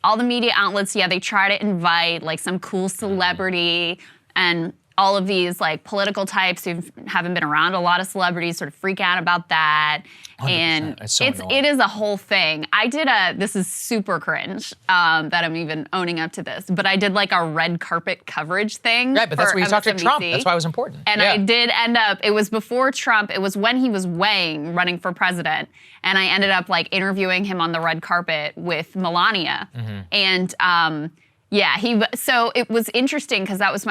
[SPEAKER 1] All the media outlets, they try to invite like some cool celebrity and all of these like political types who haven't been around a lot of celebrities sort of freak out about that.
[SPEAKER 2] 100%.
[SPEAKER 1] And
[SPEAKER 2] It's
[SPEAKER 1] it is a whole thing. This is super cringe that I'm even owning up to this, but I did like a red carpet coverage thing.
[SPEAKER 2] Right, but that's where you talked to
[SPEAKER 1] MSNBC.
[SPEAKER 2] Trump. That's why it was important.
[SPEAKER 1] And I did end up, it was before Trump, it was when he was running for president. And I ended up like interviewing him on the red carpet with Melania. Mm-hmm. And so it was interesting because that was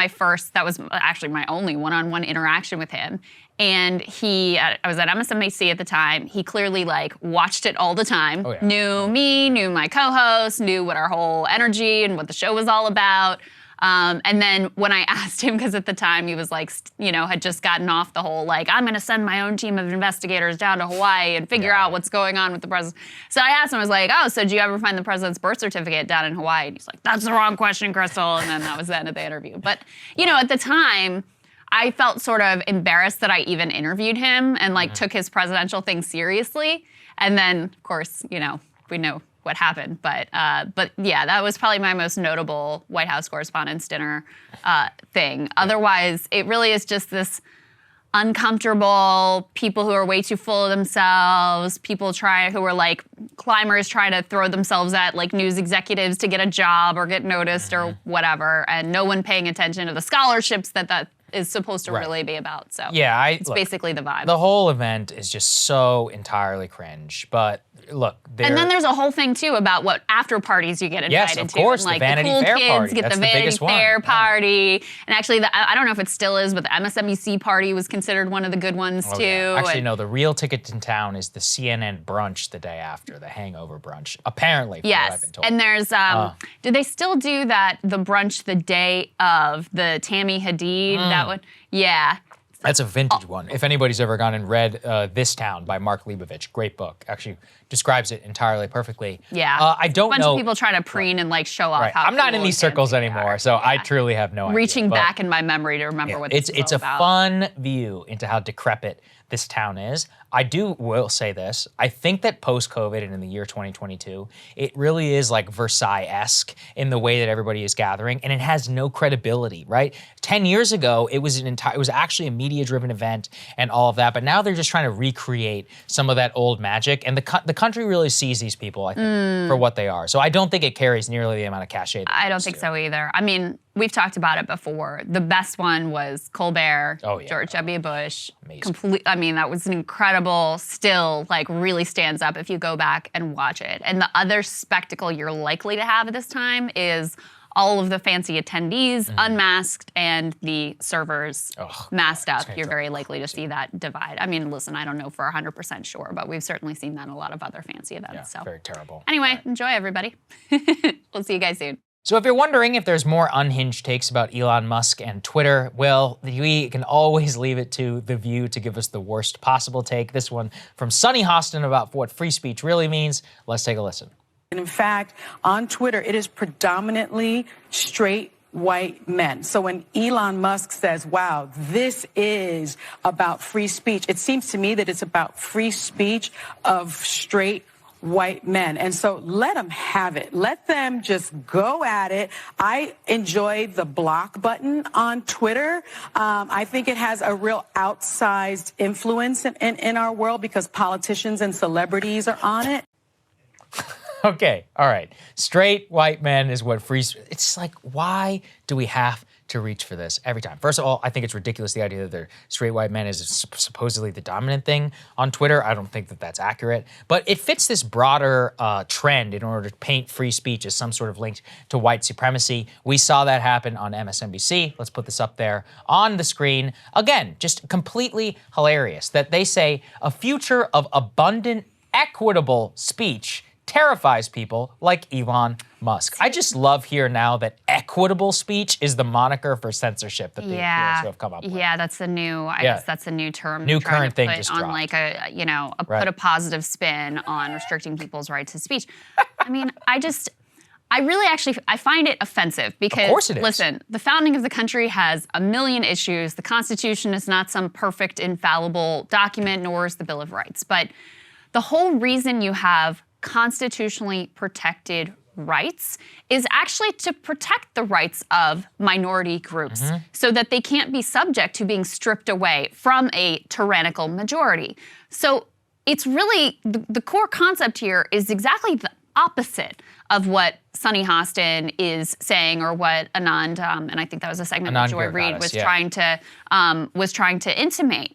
[SPEAKER 1] actually my only one-on-one interaction with him. And I was at MSNBC at the time. He clearly like watched it all the time, knew me, knew my co-host, knew what our whole energy and what the show was all about. And then when I asked him, because at the time he was like, had just gotten off the whole, like, I'm going to send my own team of investigators down to Hawaii and figure out what's going on with the president. So I asked him, I was like, oh, so did you ever find the president's birth certificate down in Hawaii? And he's like, that's the wrong question, Crystal. And then that was the end of the interview. But, at the time, I felt sort of embarrassed that I even interviewed him and like took his presidential thing seriously. And then, of course, you know, we know what happened. But yeah, that was probably my most notable White House Correspondents' Dinner thing. Otherwise, it really is just this uncomfortable people who are way too full of themselves, people who are like climbers trying to throw themselves at like news executives to get a job or get noticed or whatever, and no one paying attention to the scholarships that is supposed to really be about. So
[SPEAKER 2] yeah,
[SPEAKER 1] it's basically the vibe.
[SPEAKER 2] The whole event is just so entirely cringe. But look,
[SPEAKER 1] and then there's a whole thing too about what after parties you get invited
[SPEAKER 2] yes,
[SPEAKER 1] to.
[SPEAKER 2] of course,
[SPEAKER 1] and, like,
[SPEAKER 2] the Vanity
[SPEAKER 1] cool
[SPEAKER 2] Fair
[SPEAKER 1] kids
[SPEAKER 2] party.
[SPEAKER 1] get
[SPEAKER 2] That's
[SPEAKER 1] the
[SPEAKER 2] the
[SPEAKER 1] Vanity
[SPEAKER 2] biggest one.
[SPEAKER 1] Fair party. And actually, I don't know if it still is, but the MSNBC party was considered one of the good ones too.
[SPEAKER 2] Yeah. Actually, no, the real ticket in town is the CNN brunch the day after, the hangover brunch, apparently, from what I've been told.
[SPEAKER 1] And there's, do they still do that, the brunch the day of the Tammy Hadid, that one? Yeah.
[SPEAKER 2] That's a vintage one. If anybody's ever gone and read This Town by Mark Leibovich, great book, actually describes it entirely perfectly.
[SPEAKER 1] Yeah.
[SPEAKER 2] I don't know.
[SPEAKER 1] A bunch of people trying to preen and like show off how
[SPEAKER 2] I'm not
[SPEAKER 1] cool
[SPEAKER 2] in these
[SPEAKER 1] and
[SPEAKER 2] circles
[SPEAKER 1] fancy they
[SPEAKER 2] anymore,
[SPEAKER 1] are.
[SPEAKER 2] so I truly have no idea.
[SPEAKER 1] Reaching
[SPEAKER 2] But
[SPEAKER 1] back in my memory to remember what this is
[SPEAKER 2] it's
[SPEAKER 1] all
[SPEAKER 2] a
[SPEAKER 1] about.
[SPEAKER 2] fun view into how decrepit this town is. I will say this. I think that post-COVID and in the year 2022, it really is like Versailles-esque in the way that everybody is gathering, and it has no credibility, right? 10 years ago, it was actually a media-driven event and all of that, but now they're just trying to recreate some of that old magic, and the country really sees these people, I think, for what they are. So I don't think it carries nearly the amount of cachet.
[SPEAKER 1] I don't think so either. I mean, we've talked about it before. The best one was Colbert, George W. Bush.
[SPEAKER 2] Amazing.
[SPEAKER 1] I mean, that was an incredible, still like really stands up if you go back and watch it. And the other spectacle you're likely to have at this time is all of the fancy attendees unmasked and the servers masked up. You're very likely to see that divide. I mean, listen, I don't know for 100% sure, but we've certainly seen that in a lot of other fancy events.
[SPEAKER 2] Yeah,
[SPEAKER 1] so
[SPEAKER 2] very terrible.
[SPEAKER 1] Anyway, enjoy everybody. We'll see you guys soon.
[SPEAKER 2] So if you're wondering if there's more unhinged takes about Elon Musk and Twitter, well, we can always leave it to The View to give us the worst possible take. This one from Sunny Hostin about what free speech really means. Let's take a listen.
[SPEAKER 5] And in fact, on Twitter, it is predominantly straight white men. So when Elon Musk says, wow, this is about free speech, it seems to me that it's about free speech of straight white men. And so let them have it. Let them just go at it. I enjoy the block button on Twitter. I think it has a real outsized influence in our world because politicians and celebrities are on it.
[SPEAKER 2] Okay, all right. Straight white men is what free... It's like, why do we have to reach for this every time? First of all, I think it's ridiculous, the idea that they're straight white men is supposedly the dominant thing on Twitter. I don't think that that's accurate. But it fits this broader trend in order to paint free speech as some sort of link to white supremacy. We saw that happen on MSNBC. Let's put this up there on the screen. Again, just completely hilarious that they say a future of abundant, equitable speech terrifies people like Elon Musk. I just love here now that equitable speech is the moniker for censorship that they have come up with.
[SPEAKER 1] Yeah, that's a new, I guess that's a new term.
[SPEAKER 2] New
[SPEAKER 1] they're trying
[SPEAKER 2] current
[SPEAKER 1] to
[SPEAKER 2] thing
[SPEAKER 1] put
[SPEAKER 2] just
[SPEAKER 1] on
[SPEAKER 2] dropped.
[SPEAKER 1] like a, you know, put a positive spin on restricting people's rights to speech. I mean, I really actually, I find it offensive because,
[SPEAKER 2] of course it is.
[SPEAKER 1] Listen, the founding of the country has a million issues. The Constitution is not some perfect, infallible document, nor is the Bill of Rights. But the whole reason you have constitutionally protected rights is actually to protect the rights of minority groups so that they can't be subject to being stripped away from a tyrannical majority. So it's really, the core concept here is exactly the opposite of what Sunny Hostin is saying, or what Anand, and I think that was a segment that Joy Reid was trying to intimate.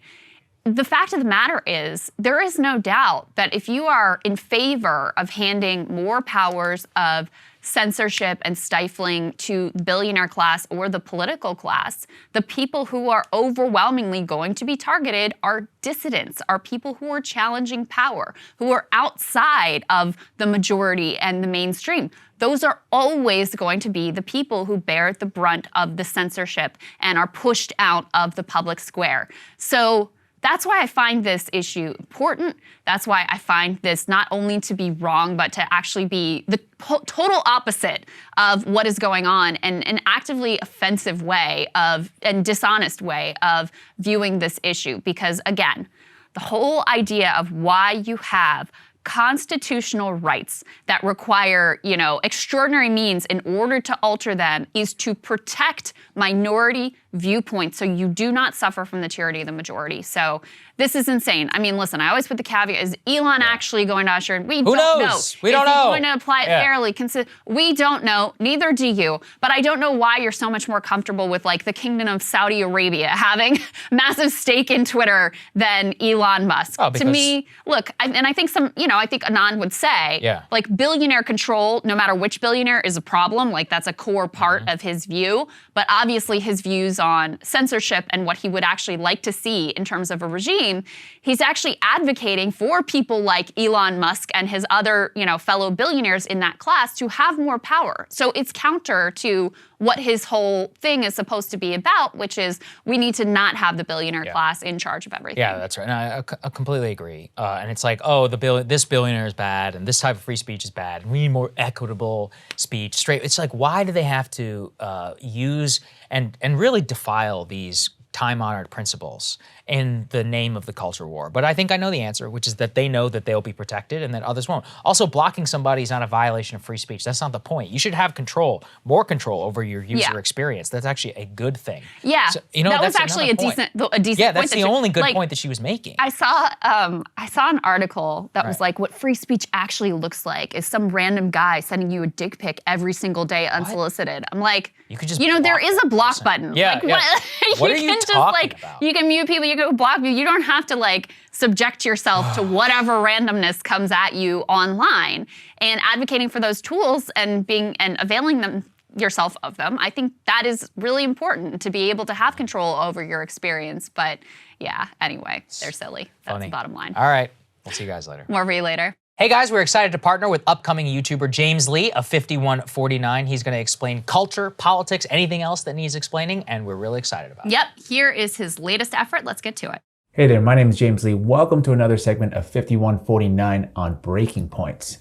[SPEAKER 1] The fact of the matter is, there is no doubt that if you are in favor of handing more powers of censorship and stifling to the billionaire class or the political class, the people who are overwhelmingly going to be targeted are dissidents, are people who are challenging power, who are outside of the majority and the mainstream. Those are always going to be the people who bear the brunt of the censorship and are pushed out of the public square. So that's why I find this issue important. That's why I find this not only to be wrong, but to actually be the total opposite of what is going on, and an actively offensive way and dishonest way of viewing this issue. Because again, the whole idea of why you have constitutional rights that require, extraordinary means in order to alter them is to protect minority viewpoints so you do not suffer from the tyranny of the majority. So this is insane. I mean, listen, I always put the caveat, is Elon actually going to usher in? We don't know.
[SPEAKER 2] We don't know.
[SPEAKER 1] Is he going to apply it fairly? We don't know. Neither do you. But I don't know why you're so much more comfortable with like the Kingdom of Saudi Arabia having massive stake in Twitter than Elon Musk. To me, look, I think I think Anand would say, like billionaire control, no matter which billionaire, is a problem. Like that's a core part of his view. But obviously his views on censorship and what he would actually like to see in terms of a regime, he's actually advocating for people like Elon Musk and his other, fellow billionaires in that class to have more power. So it's counter to what his whole thing is supposed to be about, which is we need to not have the billionaire class in charge of everything.
[SPEAKER 2] Yeah, that's right. And I completely agree. And it's like, oh, this billionaire is bad, and this type of free speech is bad, and we need more equitable speech. Straight. It's like, why do they have to use and really defile these time-honored principles in the name of the culture war? But I think I know the answer, which is that they know that they'll be protected and that others won't. Also, blocking somebody is not a violation of free speech. That's not the point. You should have more control over your user experience. That's actually a good thing.
[SPEAKER 1] Yeah,
[SPEAKER 2] so,
[SPEAKER 1] that was actually a decent point.
[SPEAKER 2] Yeah, that's the only good point that she was making.
[SPEAKER 1] I saw an article that was like, what free speech actually looks like is some random guy sending you a dick pic every single day unsolicited. I'm like,
[SPEAKER 2] you could just
[SPEAKER 1] there is a block button.
[SPEAKER 2] Yeah,
[SPEAKER 1] like,
[SPEAKER 2] what are you talking about?
[SPEAKER 1] You can mute people, you can block people. You don't have to like subject yourself to whatever randomness comes at you online. And advocating for those tools and availing yourself of them, I think that is really important to be able to have control over your experience. But yeah, anyway, they're silly. That's the bottom line.
[SPEAKER 2] All right, we'll see you guys later.
[SPEAKER 1] More for you later.
[SPEAKER 2] Hey guys, we're excited to partner with upcoming YouTuber James Lee of 5149. He's going to explain culture, politics, anything else that needs explaining, and we're really excited about it.
[SPEAKER 1] Yep, here is his latest effort. Let's get to it.
[SPEAKER 6] Hey there, my name is James Lee. Welcome to another segment of 5149 on Breaking Points.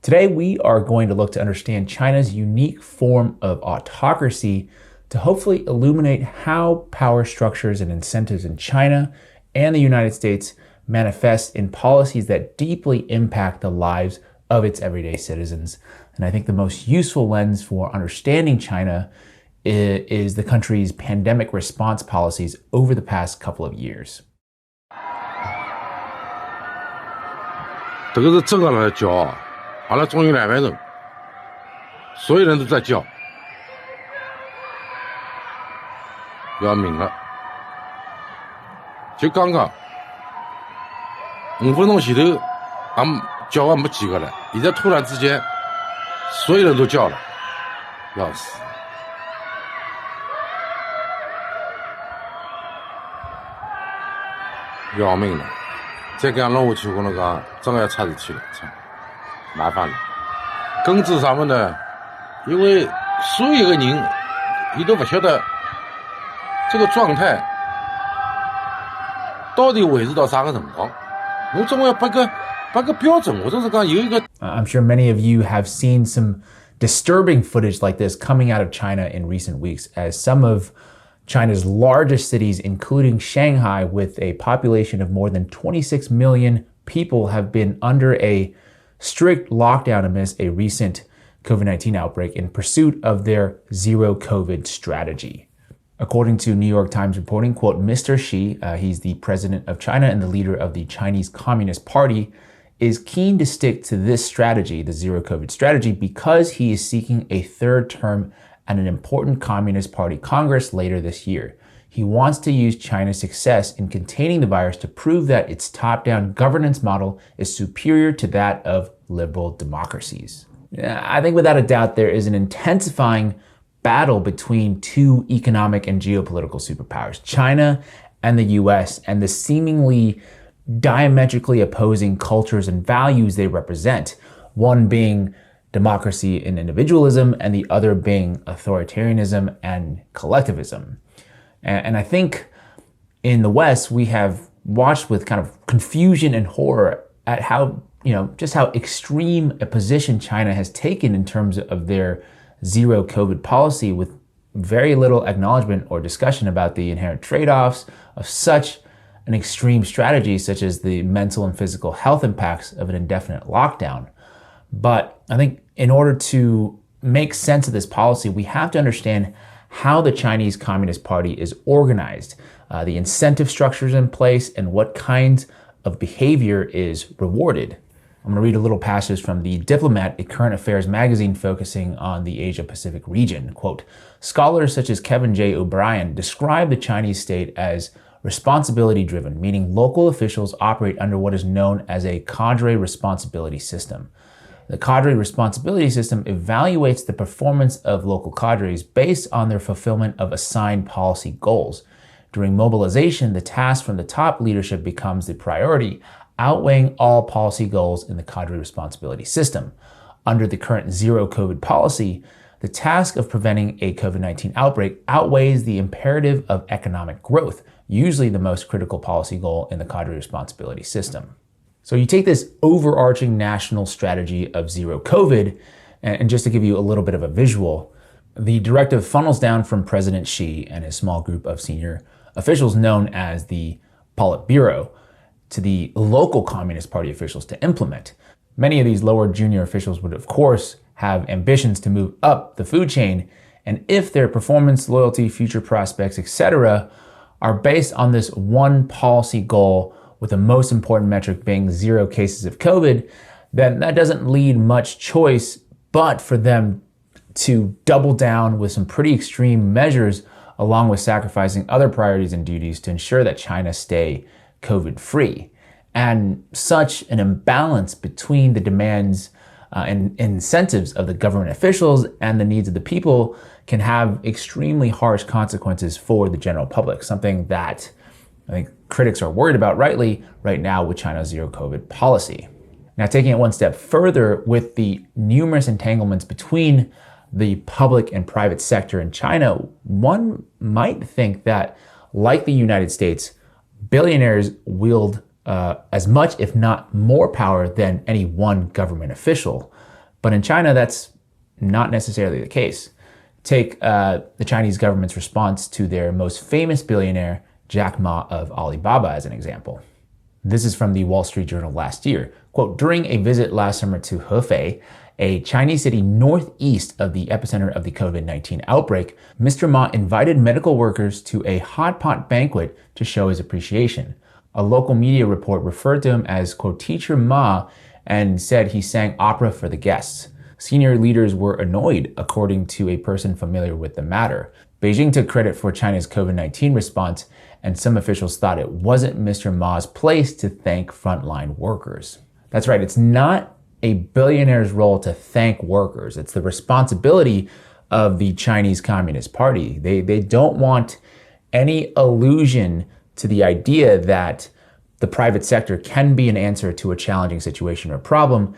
[SPEAKER 6] Today we are going to look to understand China's unique form of autocracy to hopefully illuminate how power structures and incentives in China and the United States manifest in policies that deeply impact the lives of its everyday citizens. And I think the most useful lens for understanding China is the country's pandemic response policies over the past couple of years.
[SPEAKER 7] 这个是正常人的骄傲，好了，终于2万人，所有人都在叫，要命了。就刚刚5分钟前头，俺叫完没几个了，现在突然之间，所有人都叫了，要死！要命了！再这样弄下去，我跟侬讲，真的要出事体了，操，麻烦了。根子上面呢，因为所有的人，伊都不晓得这个状态到底维持到啥个辰光。侬总要拨个标准，或者是讲有一个。
[SPEAKER 6] I'm sure many of you have seen some disturbing footage like this coming out of China in recent weeks, as some of China's largest cities, including Shanghai, with a population of more than 26 million people, have been under a strict lockdown amidst a recent COVID-19 outbreak in pursuit of their zero COVID strategy. According to New York Times reporting, quote, Mr. Xi, he's the president of China and the leader of the Chinese Communist Party, is keen to stick to this strategy, the zero COVID strategy, because he is seeking a third term at an important Communist Party Congress later this year. He wants to use China's success in containing the virus to prove that its top-down governance model is superior to that of liberal democracies. I think without a doubt there is an intensifying battle between two economic and geopolitical superpowers, China and the US, and the seemingly diametrically opposing cultures and values they represent, one being democracy and individualism, and the other being authoritarianism and collectivism. And I think in the West, we have watched with kind of confusion and horror at how, just how extreme a position China has taken in terms of their zero COVID policy, with very little acknowledgement or discussion about the inherent trade-offs of such an extreme strategy, such as the mental and physical health impacts of an indefinite lockdown. But I think in order to make sense of this policy, we have to understand how the Chinese Communist Party is organized, the incentive structures in place, and what kinds of behavior is rewarded. I'm going to read a little passage from The Diplomat, a current affairs magazine focusing on the Asia-Pacific region. Quote, "Scholars such as Kevin J. O'Brien describe the Chinese state as responsibility-driven, meaning local officials operate under what is known as a cadre responsibility system. The cadre responsibility system evaluates the performance of local cadres based on their fulfillment of assigned policy goals. During mobilization, the task from the top leadership becomes the priority, outweighing all policy goals in the cadre responsibility system. Under the current zero COVID policy, the task of preventing a COVID-19 outbreak outweighs the imperative of economic growth, usually the most critical policy goal in the cadre responsibility system." So you take this overarching national strategy of zero COVID, and just to give you a little bit of a visual, the directive funnels down from President Xi and his small group of senior officials known as the Politburo to the local Communist Party officials to implement. Many of these lower junior officials would, of course, have ambitions to move up the food chain, and if their performance, loyalty, future prospects, etc., are based on this one policy goal, with the most important metric being zero cases of COVID, then that doesn't leave much choice but for them to double down with some pretty extreme measures, along with sacrificing other priorities and duties to ensure that China stay COVID-free. And such an imbalance between the demands and incentives of the government officials and the needs of the people can have extremely harsh consequences for the general public, something that I think critics are worried about rightly right now with China's zero COVID policy. Now, taking it one step further, with the numerous entanglements between the public and private sector in China, one might think that, like the United States, billionaires wield as much, if not more, power than any one government official. But in China, that's not necessarily the case. Take the Chinese government's response to their most famous billionaire, Jack Ma of Alibaba, as an example. This is from the Wall Street Journal last year. Quote, "During a visit last summer to Hefei, a Chinese city northeast of the epicenter of the COVID-19 outbreak, Mr. Ma invited medical workers to a hot pot banquet to show his appreciation. A local media report referred to him as, quote, Teacher Ma, and said he sang opera for the guests. Senior leaders were annoyed, according to a person familiar with the matter. Beijing took credit for China's COVID-19 response, and some officials thought it wasn't Mr. Ma's place to thank frontline workers." That's right, it's not a billionaire's role to thank workers. It's the responsibility of the Chinese Communist Party. They don't want any allusion to the idea that the private sector can be an answer to a challenging situation or problem,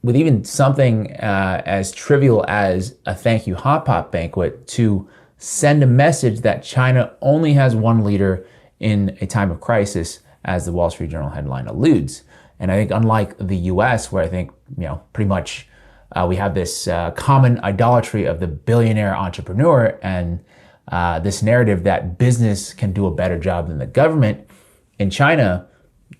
[SPEAKER 6] with even something as trivial as a thank you hot pot banquet to send a message that China only has one leader in a time of crisis, as the Wall Street Journal headline alludes. And I think unlike the US, where I think, pretty much we have this common idolatry of the billionaire entrepreneur and this narrative that business can do a better job than the government, in China,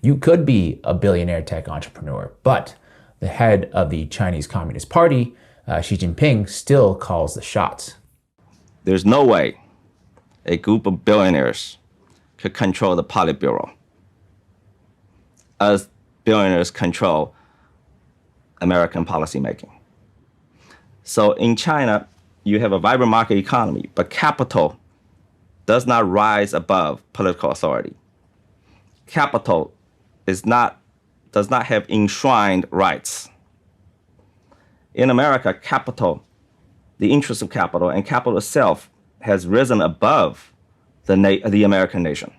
[SPEAKER 6] you could be a billionaire tech entrepreneur, but the head of the Chinese Communist Party, Xi Jinping, still calls the shots.
[SPEAKER 8] There's no way a group of billionaires could control the Politburo as billionaires control American policymaking. So in China, you have a vibrant market economy, but capital does not rise above political authority. Capital does not have enshrined rights. In America, capital, the interest of capital and capital itself, has risen above the American nation.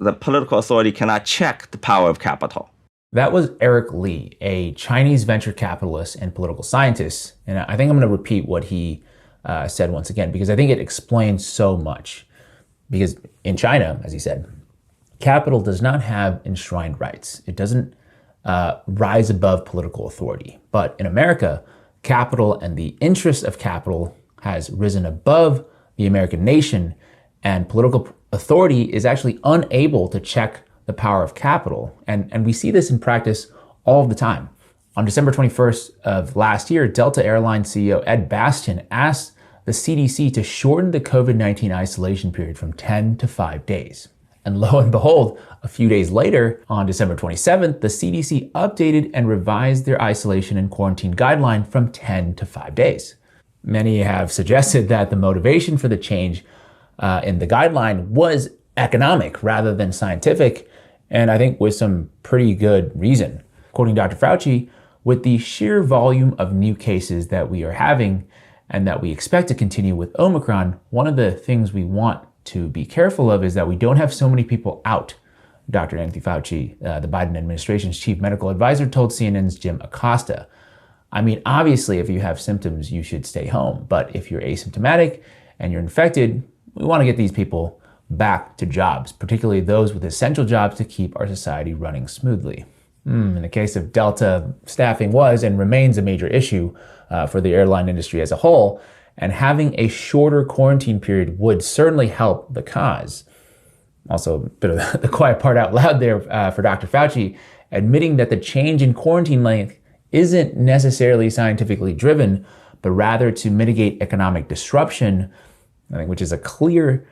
[SPEAKER 8] The political authority cannot check the power of capital.
[SPEAKER 6] That was Eric Lee, a Chinese venture capitalist and political scientist. And I think I'm going to repeat what he said once again, because I think it explains so much. Because in China, as he said, capital does not have enshrined rights. It doesn't rise above political authority. But in America, capital and the interest of capital has risen above the American nation, and political authority is actually unable to check the power of capital. And we see this in practice all of the time. On December 21st of last year, Delta Airlines CEO Ed Bastian asked the CDC to shorten the COVID-19 isolation period from 10 to 5 days. And lo and behold, a few days later, on December 27th, the CDC updated and revised their isolation and quarantine guideline from 10 to 5 days. Many have suggested that the motivation for the change in the guideline was economic rather than scientific, and I think with some pretty good reason. Quoting Dr. Fauci, with the sheer volume of new cases that we are having and that we expect to continue with Omicron, one of the things we want to be careful of is that we don't have so many people out. Dr. Anthony Fauci, the Biden administration's chief medical advisor, told CNN's Jim Acosta. I mean, obviously, if you have symptoms, you should stay home. But if you're asymptomatic and you're infected, we want to get these people back to jobs, particularly those with essential jobs to keep our society running smoothly. In the case of Delta, staffing was and remains a major issue for the airline industry as a whole, and having a shorter quarantine period would certainly help the cause. Also, a bit of the quiet part out loud there for Dr. Fauci, admitting that the change in quarantine length isn't necessarily scientifically driven, but rather to mitigate economic disruption, I think, which is a clear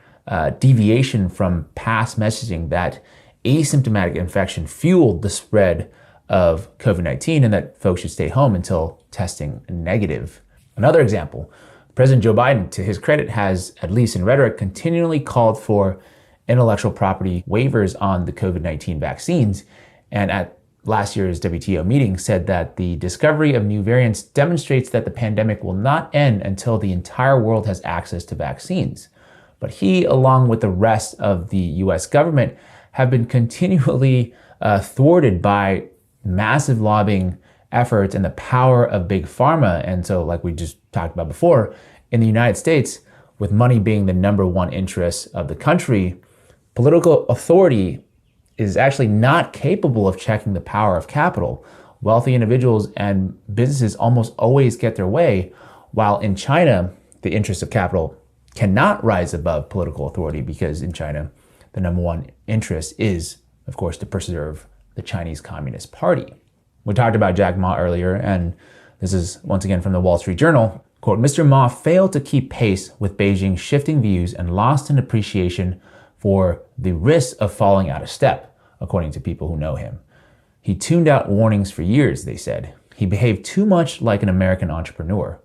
[SPEAKER 6] deviation from past messaging that asymptomatic infection fueled the spread of COVID-19 and that folks should stay home until testing negative. Another example, President Joe Biden, to his credit, has, at least in rhetoric, continually called for intellectual property waivers on the COVID-19 vaccines, and at last year's WTO meeting said that the discovery of new variants demonstrates that the pandemic will not end until the entire world has access to vaccines. But he, along with the rest of the US government, have been continually thwarted by massive lobbying efforts and the power of big pharma. And so, like we just talked about before, in the United States, with money being the number one interest of the country, political authority is actually not capable of checking the power of capital. Wealthy individuals and businesses almost always get their way, while in China, the interest of capital cannot rise above political authority because in China, the number one interest is, of course, to preserve the Chinese Communist Party. We talked about Jack Ma earlier, and this is once again from the Wall Street Journal. Quote, Mr. Ma failed to keep pace with Beijing's shifting views and lost an appreciation for the risk of falling out of step, according to people who know him. He tuned out warnings for years, they said. He behaved too much like an American entrepreneur.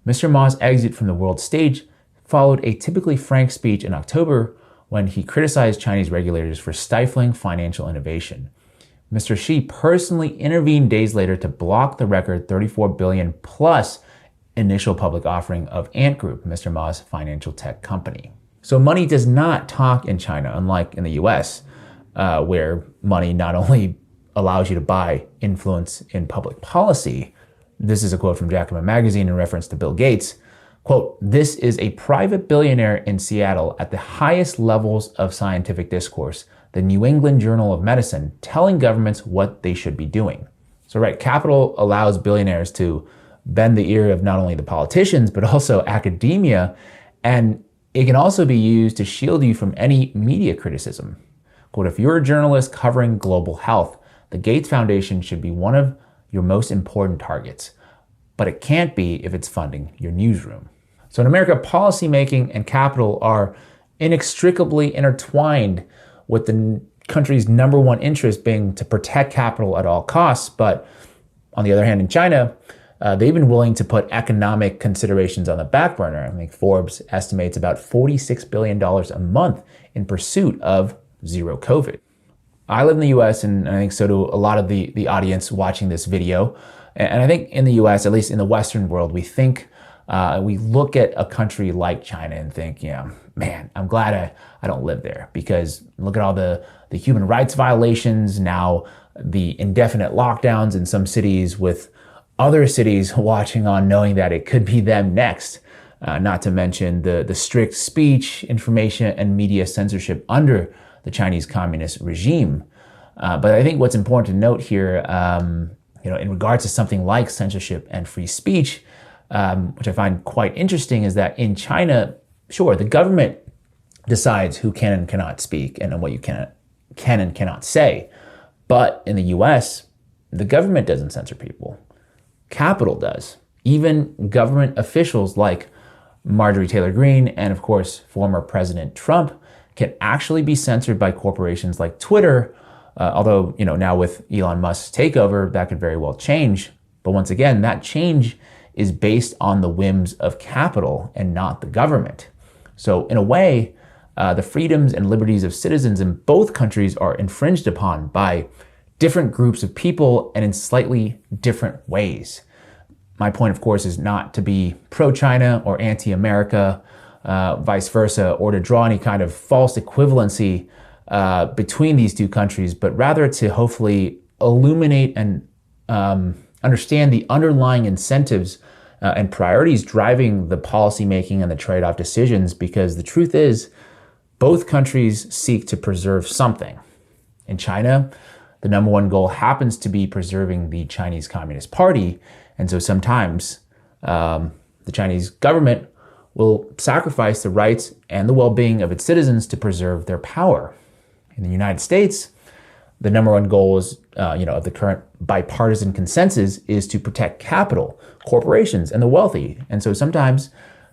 [SPEAKER 6] Mr. Ma's exit from the world stage followed a typically frank speech in October when he criticized Chinese regulators for stifling financial innovation. Mr. Xi personally intervened days later to block the record $34 billion plus initial public offering of Ant Group, Mr. Ma's financial tech company. So money does not talk in China, unlike in the US, where money not only allows you to buy influence in public policy. This is a quote from Jacobin magazine in reference to Bill Gates. Quote, this is a private billionaire in Seattle at the highest levels of scientific discourse, the New England Journal of Medicine, telling governments what they should be doing. So right, capital allows billionaires to bend the ear of not only the politicians, but also academia, and it can also be used to shield you from any media criticism. Quote, if you're a journalist covering global health, the Gates Foundation should be one of your most important targets, but it can't be if it's funding your newsroom. So in America, policymaking and capital are inextricably intertwined, with the country's number one interest being to protect capital at all costs. But on the other hand, in China, they've been willing to put economic considerations on the back burner. I think Forbes estimates about $46 billion a month in pursuit of zero COVID. I live in the US, and I think so do a lot of the audience watching this video. And I think in the US, at least in the Western world, we look at a country like China and think, yeah, man, I'm glad I don't live there, because look at all the human rights violations, now the indefinite lockdowns in some cities, with other cities watching on knowing that it could be them next, not to mention the strict speech, information, and media censorship under the Chinese Communist regime. But I think what's important to note here, in regards to something like censorship and free speech, which I find quite interesting, is that in China, sure, the government decides who can and cannot speak and what you can and cannot say. But in the US, the government doesn't censor people. Capital does. Even government officials like Marjorie Taylor Greene and, of course, former President Trump can actually be censored by corporations like Twitter. Although, now with Elon Musk's takeover, that could very well change. But once again, that change is based on the whims of capital and not the government. So in a way, the freedoms and liberties of citizens in both countries are infringed upon by different groups of people and in slightly different ways. My point, of course, is not to be pro-China or anti-America, vice versa, or to draw any kind of false equivalency between these two countries, but rather to hopefully illuminate and understand the underlying incentives and priorities driving the policymaking and the trade-off decisions, because the truth is, both countries seek to preserve something. In China, the number one goal happens to be preserving the Chinese Communist Party, and so sometimes the Chinese government will sacrifice the rights and the well-being of its citizens to preserve their power. In the United States, the number one goal is, of the current bipartisan consensus is to protect capital, corporations, and the wealthy. And so sometimes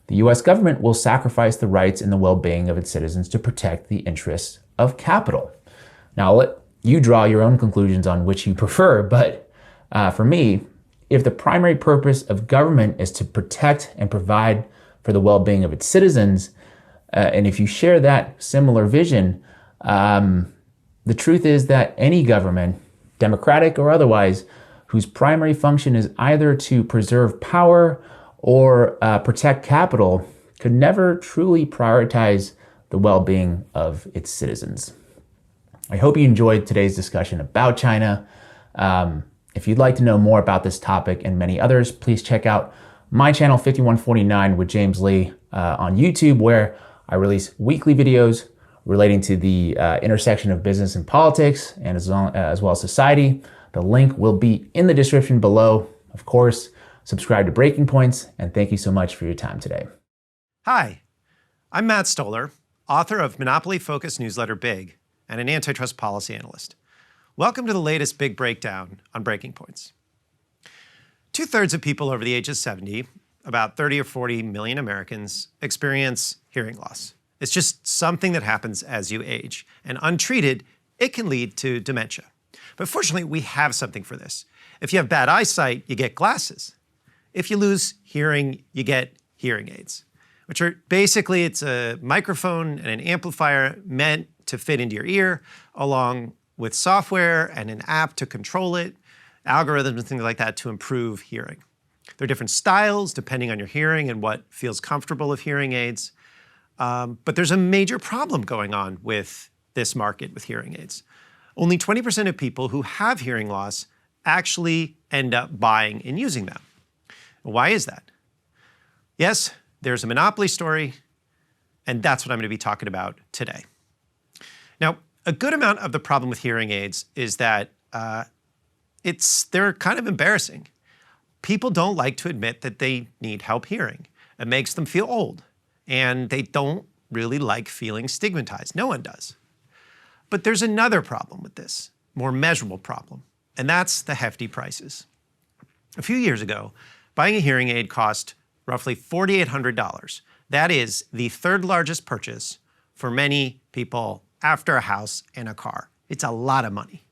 [SPEAKER 6] the US government will sacrifice the rights and the well-being of its citizens to protect the interests of capital. Now, I'll let you draw your own conclusions on which you prefer, but for me, if the primary purpose of government is to protect and provide for the well-being of its citizens, and if you share that similar vision, the truth is that any government, democratic or otherwise, whose primary function is either to preserve power or protect capital, could never truly prioritize the well-being of its citizens. I hope you enjoyed today's discussion about China. If you'd like to know more about this topic and many others, please check out my channel 5149 with James Lee on YouTube, where I release weekly videos relating to the intersection of business and politics, and as well as society. The link will be in the description below. Of course, subscribe to Breaking Points, and thank you so much for your time today.
[SPEAKER 9] Hi, I'm Matt Stoller, author of Monopoly-focused newsletter Big, and an antitrust policy analyst. Welcome to the latest Big Breakdown on Breaking Points. 2/3 of people over the age of 70, about 30 or 40 million Americans, experience hearing loss. It's just something that happens as you age, and untreated, it can lead to dementia. But fortunately, we have something for this. If you have bad eyesight, you get glasses. If you lose hearing, you get hearing aids, which are basically, it's a microphone and an amplifier meant to fit into your ear, along with software and an app to control it, algorithms and things like that to improve hearing. There are different styles depending on your hearing and what feels comfortable with hearing aids. But there's a major problem going on with this market with hearing aids. Only 20% of people who have hearing loss actually end up buying and using them. Why is that? Yes, there's a monopoly story, and that's what I'm going to be talking about today. Now, a good amount of the problem with hearing aids is that they're kind of embarrassing. People don't like to admit that they need help hearing. It makes them feel old, and they don't really like feeling stigmatized. No one does. But there's another problem with this, more measurable problem, and that's the hefty prices. A few years ago, buying a hearing aid cost roughly $4,800. That is the third largest purchase for many people after a house and a car. It's a lot of money.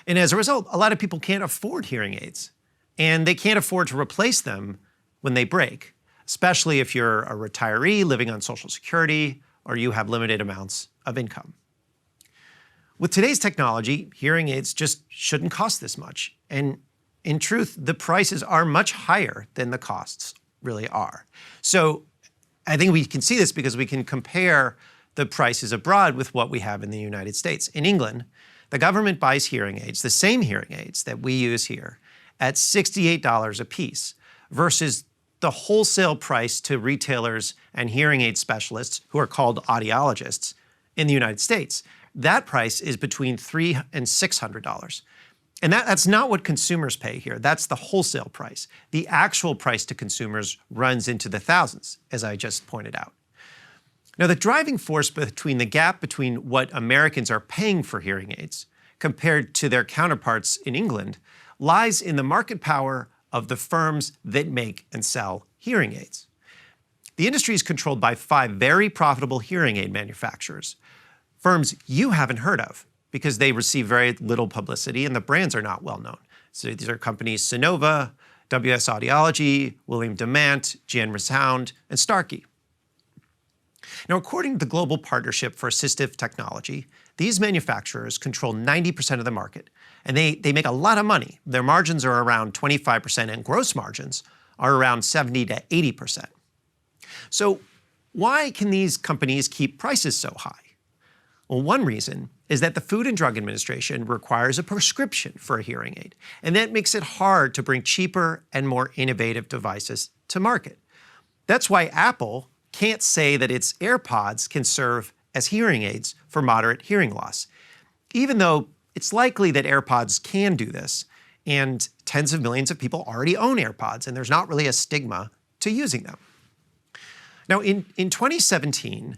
[SPEAKER 9] And as a result, a lot of people can't afford hearing aids, and they can't afford to replace them when they break, especially if you're a retiree living on Social Security or you have limited amounts of income. With today's technology, hearing aids just shouldn't cost this much. And in truth, the prices are much higher than the costs really are. So I think we can see this because we can compare the prices abroad with what we have in the United States. In England, the government buys hearing aids, the same hearing aids that we use here, at $68 a piece versus the wholesale price to retailers and hearing aid specialists, who are called audiologists, in the United States. that price is between $300 and $600. And that's not what consumers pay here. That's the wholesale price. The actual price to consumers runs into the thousands, as I just pointed out. Now, the driving force between the gap between what Americans are paying for hearing aids compared to their counterparts in England lies in the market power of the firms that make and sell hearing aids. The industry is controlled by 5 very profitable hearing aid manufacturers, firms you haven't heard of because they receive very little publicity and the brands are not well known. So these are companies Sonova, WS Audiology, William Demant, GN Resound, and Starkey. Now, according to the Global Partnership for Assistive Technology, these manufacturers control 90% of the market, and they make a lot of money. Their margins are around 25%, and gross margins are around 70 to 80%. So why can these companies keep prices so high? Well, one reason is that the Food and Drug Administration requires a prescription for a hearing aid, and that makes it hard to bring cheaper and more innovative devices to market. That's why Apple can't say that its AirPods can serve as hearing aids for moderate hearing loss, even though it's likely that AirPods can do this, and tens of millions of people already own AirPods, and there's not really a stigma to using them. Now, in 2017,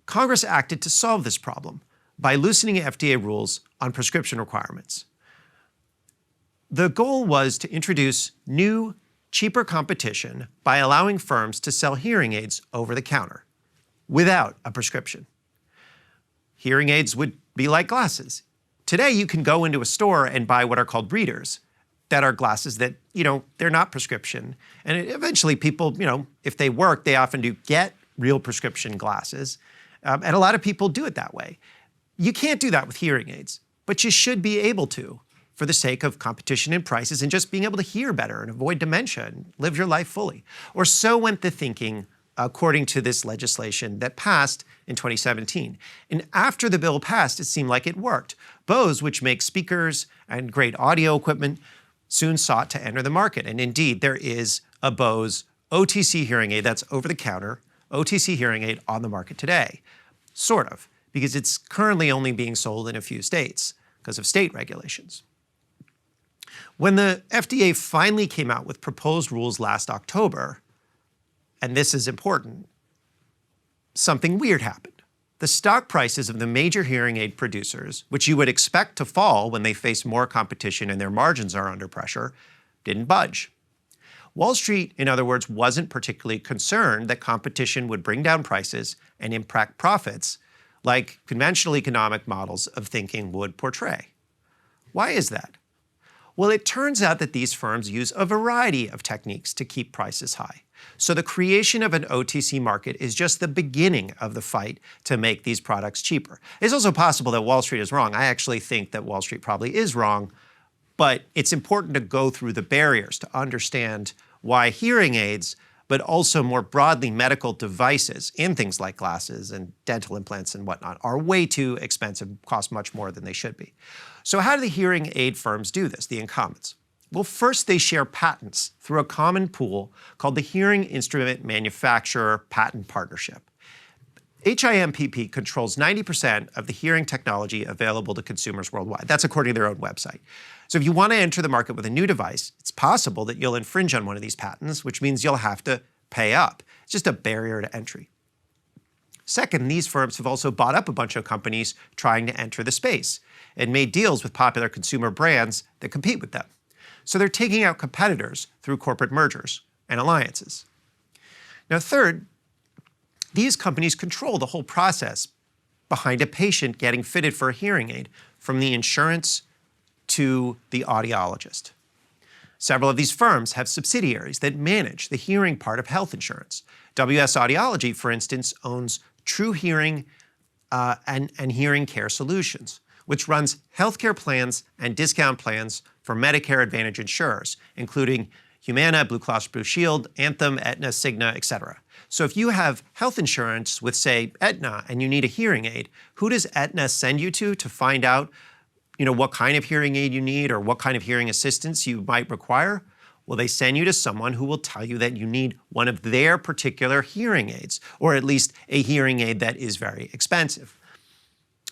[SPEAKER 9] Congress acted to solve this problem by loosening FDA rules on prescription requirements. The goal was to introduce new, cheaper competition by allowing firms to sell hearing aids over the counter without a prescription. Hearing aids would be like glasses. Today, you can go into a store and buy what are called readers. That are glasses that, they're not prescription. And eventually people, if they work, they often do get real prescription glasses. And a lot of people do it that way. You can't do that with hearing aids, but you should be able to for the sake of competition in prices and just being able to hear better and avoid dementia and live your life fully. Or so went the thinking according to this legislation that passed in 2017. And after the bill passed, it seemed like it worked. Bose, which makes speakers and great audio equipment, soon sought to enter the market. And indeed, there is a Bose OTC hearing aid, that's over-the-counter OTC hearing aid on the market today. Sort of, because it's currently only being sold in a few states because of state regulations. When the FDA finally came out with proposed rules last October, and this is important, something weird happened. The stock prices of the major hearing aid producers, which you would expect to fall when they face more competition and their margins are under pressure, didn't budge. Wall Street, in other words, wasn't particularly concerned that competition would bring down prices and impact profits like conventional economic models of thinking would portray. Why is that? Well, it turns out that these firms use a variety of techniques to keep prices high. So the creation of an OTC market is just the beginning of the fight to make these products cheaper. It's also possible that Wall Street is wrong. I actually think that Wall Street probably is wrong, but it's important to go through the barriers to understand why hearing aids, but also more broadly medical devices in things like glasses and dental implants and whatnot are way too expensive, cost much more than they should be. So how do the hearing aid firms do this, the incumbents? Well, first they share patents through a common pool called the Hearing Instrument Manufacturer Patent Partnership. HIMPP controls 90% of the hearing technology available to consumers worldwide. That's according to their own website. So if you want to enter the market with a new device, it's possible that you'll infringe on one of these patents, which means you'll have to pay up. It's just a barrier to entry. Second, these firms have also bought up a bunch of companies trying to enter the space and made deals with popular consumer brands that compete with them. So they're taking out competitors through corporate mergers and alliances. Now, third, these companies control the whole process behind a patient getting fitted for a hearing aid, from the insurance to the audiologist. Several of these firms have subsidiaries that manage the hearing part of health insurance. WS Audiology, for instance, owns True Hearing and Hearing Care Solutions, which runs healthcare plans and discount plans for Medicare Advantage insurers, including Humana, Blue Cross Blue Shield, Anthem, Aetna, Cigna, etc. So if you have health insurance with, say, Aetna, and you need a hearing aid, who does Aetna send you to find out, what kind of hearing aid you need or what kind of hearing assistance you might require? Well, they send you to someone who will tell you that you need one of their particular hearing aids, or at least a hearing aid that is very expensive.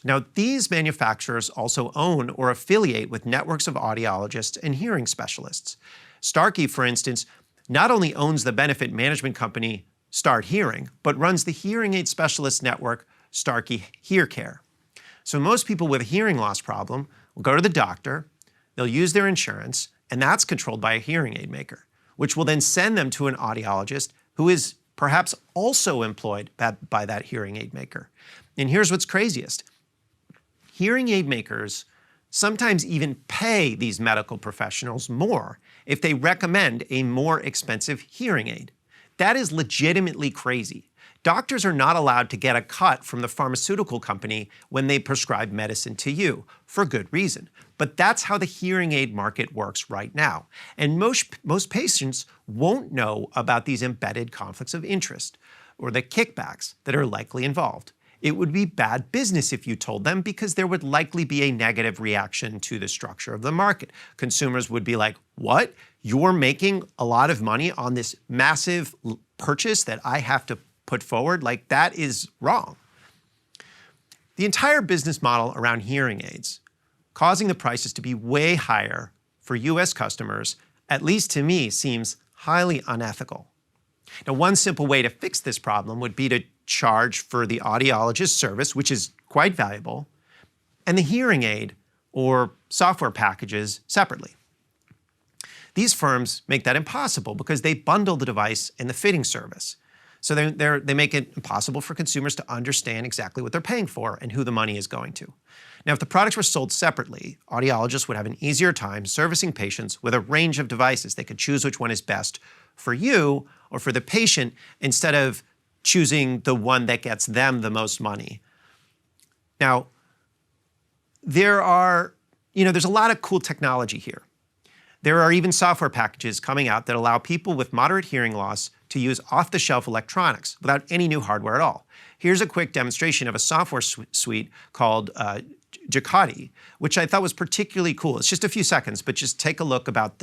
[SPEAKER 9] Now, these manufacturers also own or affiliate with networks of audiologists and hearing specialists. Starkey, for instance, not only owns the benefit management company Start Hearing, but runs the hearing aid specialist network Starkey HearCare. So most people with a hearing loss problem will go to the doctor, they'll use their insurance, and that's controlled by a hearing aid maker, which will then send them to an audiologist who is perhaps also employed by that hearing aid maker. And here's what's craziest. Hearing aid makers sometimes even pay these medical professionals more if they recommend a more expensive hearing aid. That is legitimately crazy. Doctors are not allowed to get a cut from the pharmaceutical company when they prescribe medicine to you, for good reason. But that's how the hearing aid market works right now. And most patients won't know about these embedded conflicts of interest or the kickbacks that are likely involved. It would be bad business if you told them, because there would likely be a negative reaction to the structure of the market. Consumers would be like, what? You're making a lot of money on this massive purchase that I have to put forward? Like, that is wrong. The entire business model around hearing aids, causing the prices to be way higher for US customers, at least to me, seems highly unethical. Now, one simple way to fix this problem would be to charge for the audiologist service, which is quite valuable, and the hearing aid or software packages separately. These firms make that impossible because they bundle the device and the fitting service. So they make it impossible for consumers to understand exactly what they're paying for and who the money is going to. Now, if the products were sold separately, audiologists would have an easier time servicing patients with a range of devices. They could choose which one is best for you or for the patient instead of choosing the one that gets them the most money. Now, there's a lot of cool technology here. There are even software packages coming out that allow people with moderate hearing loss to use off-the-shelf electronics without any new hardware at all. Here's a quick demonstration of a software suite called UNCUT, which I thought was particularly cool. It's just a few seconds, but just take a look about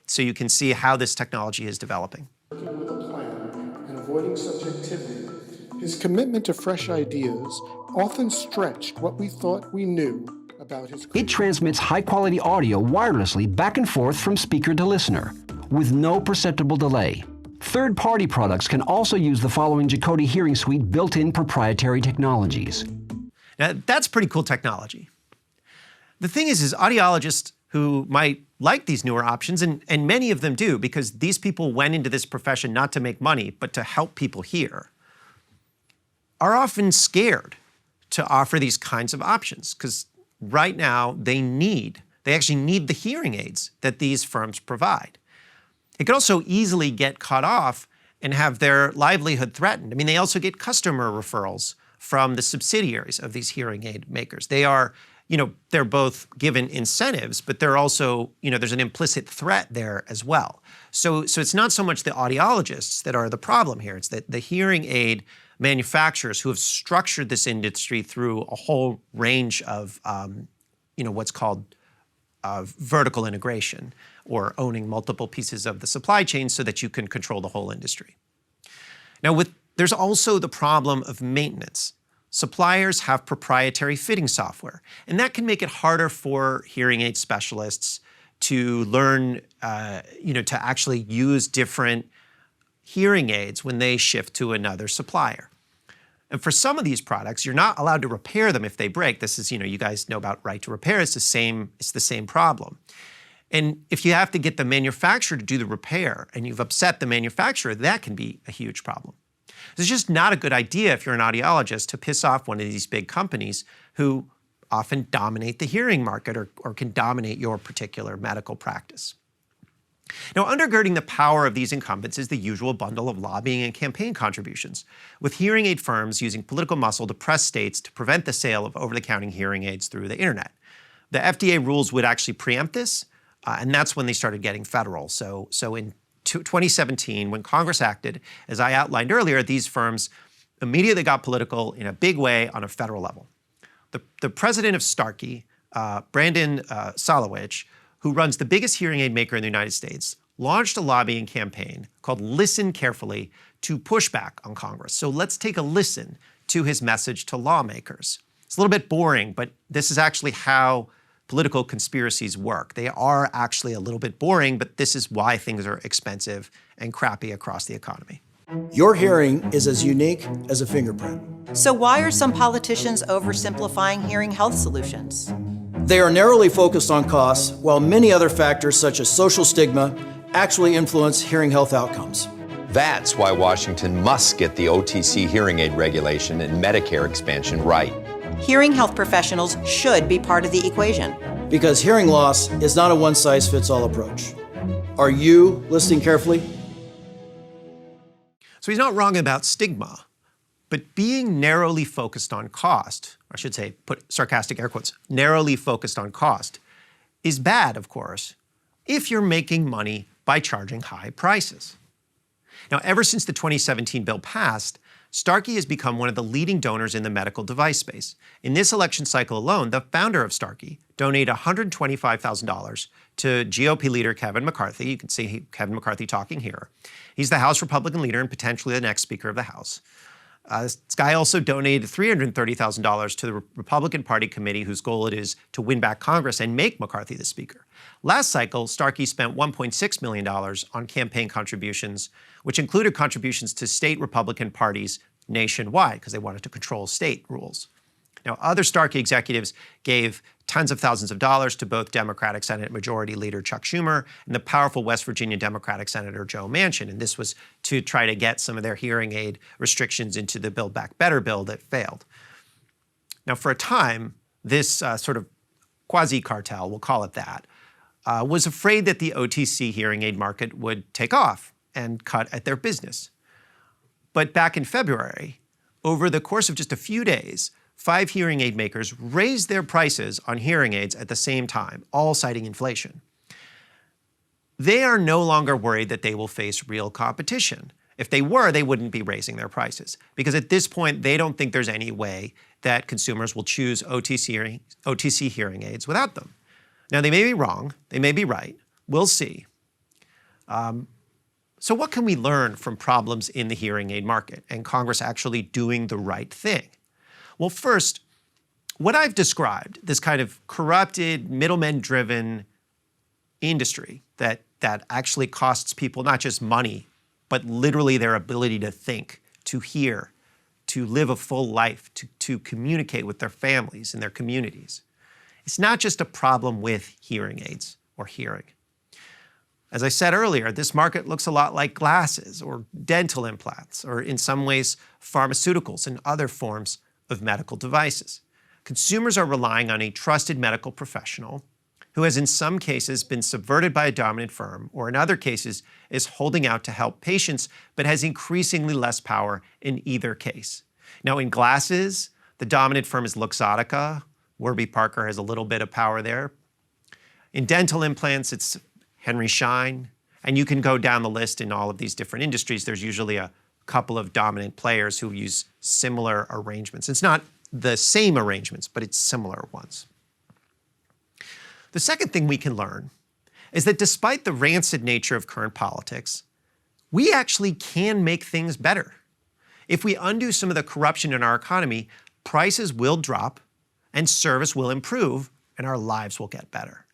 [SPEAKER 9] so you can see how this technology is developing.
[SPEAKER 10] Working with a plan and avoiding subjectivity, his commitment to fresh ideas often stretched what we thought we knew about his career.
[SPEAKER 11] It transmits high-quality audio wirelessly back and forth from speaker to listener with no perceptible delay. Third-party products can also use the following UNCUT hearing suite built-in proprietary technologies.
[SPEAKER 9] Now, that's pretty cool technology. The thing is audiologists who might like these newer options, and many of them do, because these people went into this profession not to make money, but to help people hear, are often scared to offer these kinds of options, because right now they actually need the hearing aids that these firms provide. It could also easily get cut off and have their livelihood threatened. I mean, they also get customer referrals from the subsidiaries of these hearing aid makers. They're both given incentives, but they're also, there's an implicit threat there as well. So it's not so much the audiologists that are the problem here. It's that the hearing aid manufacturers who have structured this industry through a whole range of, what's called vertical integration, or owning multiple pieces of the supply chain so that you can control the whole industry. Now, there's also the problem of maintenance. Suppliers have proprietary fitting software, and that can make it harder for hearing aid specialists to learn, to actually use different hearing aids when they shift to another supplier. And for some of these products, you're not allowed to repair them if they break. This is, you guys know about right to repair. It's the same problem. And if you have to get the manufacturer to do the repair and you've upset the manufacturer, that can be a huge problem. It's just not a good idea if you're an audiologist to piss off one of these big companies who often dominate the hearing market or can dominate your particular medical practice. Now, undergirding the power of these incumbents is the usual bundle of lobbying and campaign contributions, with hearing aid firms using political muscle to press states to prevent the sale of over-the-counter hearing aids through the internet. The FDA rules would actually preempt this, and that's when they started getting federal. So in 2017, when Congress acted, as I outlined earlier, these firms immediately got political in a big way on a federal level. The president of Starkey, Brandon Solowich, who runs the biggest hearing aid maker in the United States, launched a lobbying campaign called Listen Carefully to push back on Congress. So let's take a listen to his message to lawmakers. It's a little bit boring, but this is actually how political conspiracies work. They are actually a little bit boring, but this is why things are expensive and crappy across the economy.
[SPEAKER 12] Your hearing is as unique as a fingerprint.
[SPEAKER 13] So why are some politicians oversimplifying hearing health solutions?
[SPEAKER 12] They are narrowly focused on costs, while many other factors such as social stigma actually influence hearing health outcomes.
[SPEAKER 14] That's why Washington must get the OTC hearing aid regulation and Medicare expansion right.
[SPEAKER 13] Hearing health professionals should be part of the equation.
[SPEAKER 12] Because hearing loss is not a one-size-fits-all approach. Are you listening carefully?
[SPEAKER 9] So he's not wrong about stigma, but being narrowly focused on cost, or I should say, put sarcastic air quotes, narrowly focused on cost, is bad, of course, if you're making money by charging high prices. Now, ever since the 2017 bill passed, Starkey has become one of the leading donors in the medical device space. In this election cycle alone, the founder of Starkey donated $125,000 to GOP leader Kevin McCarthy. You can see Kevin McCarthy talking here. He's the House Republican leader and potentially the next Speaker of the House. This guy also donated $330,000 to the Republican Party committee, whose goal it is to win back Congress and make McCarthy the Speaker. Last cycle, Starkey spent $1.6 million on campaign contributions, which included contributions to state Republican parties nationwide because they wanted to control state rules. Now, other Starkey executives gave tens of thousands of dollars to both Democratic Senate Majority Leader Chuck Schumer and the powerful West Virginia Democratic Senator Joe Manchin, and this was to try to get some of their hearing aid restrictions into the Build Back Better bill that failed. Now, for a time, this sort of quasi-cartel, we'll call it that, was afraid that the OTC hearing aid market would take off and cut at their business. But back in February, over the course of just a few days, 5 hearing aid makers raised their prices on hearing aids at the same time, all citing inflation. They are no longer worried that they will face real competition. If they were, they wouldn't be raising their prices, because at this point, they don't think there's any way that consumers will choose OTC hearing aids without them. Now, they may be wrong, they may be right, we'll see. So what can we learn from problems in the hearing aid market and Congress actually doing the right thing? Well, first, what I've described, this kind of corrupted, middlemen-driven industry that actually costs people not just money, but literally their ability to think, to hear, to live a full life, to communicate with their families and their communities. It's not just a problem with hearing aids or hearing. As I said earlier, this market looks a lot like glasses or dental implants, or in some ways, pharmaceuticals and other forms of medical devices. Consumers are relying on a trusted medical professional who has in some cases been subverted by a dominant firm, or in other cases is holding out to help patients, but has increasingly less power in either case. Now, in glasses, the dominant firm is Luxottica. Warby Parker has a little bit of power there. In dental implants, it's Henry Schein. And you can go down the list in all of these different industries. There's usually a couple of dominant players who use similar arrangements. It's not the same arrangements, but it's similar ones. The second thing we can learn is that despite the rancid nature of current politics, we actually can make things better. If we undo some of the corruption in our economy, prices will drop and service will improve and our lives will get better.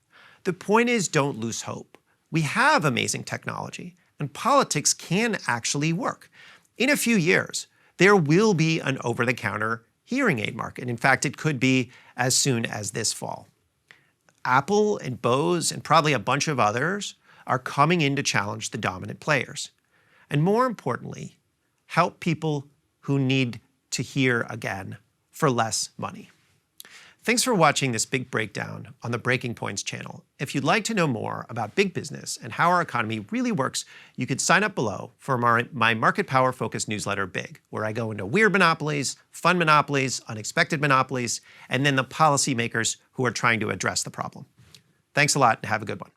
[SPEAKER 9] The point is, don't lose hope. We have amazing technology and politics can actually work. In a few years, there will be an over-the-counter hearing aid market. In fact, it could be as soon as this fall. Apple and Bose and probably a bunch of others are coming in to challenge the dominant players. And more importantly, help people who need to hear again for less money. Thanks for watching this big breakdown on the Breaking Points channel. If you'd like to know more about big business and how our economy really works, you could sign up below for my market power focused newsletter, Big, where I go into weird monopolies, fun monopolies, unexpected monopolies, and then the policymakers who are trying to address the problem. Thanks a lot and have a good one.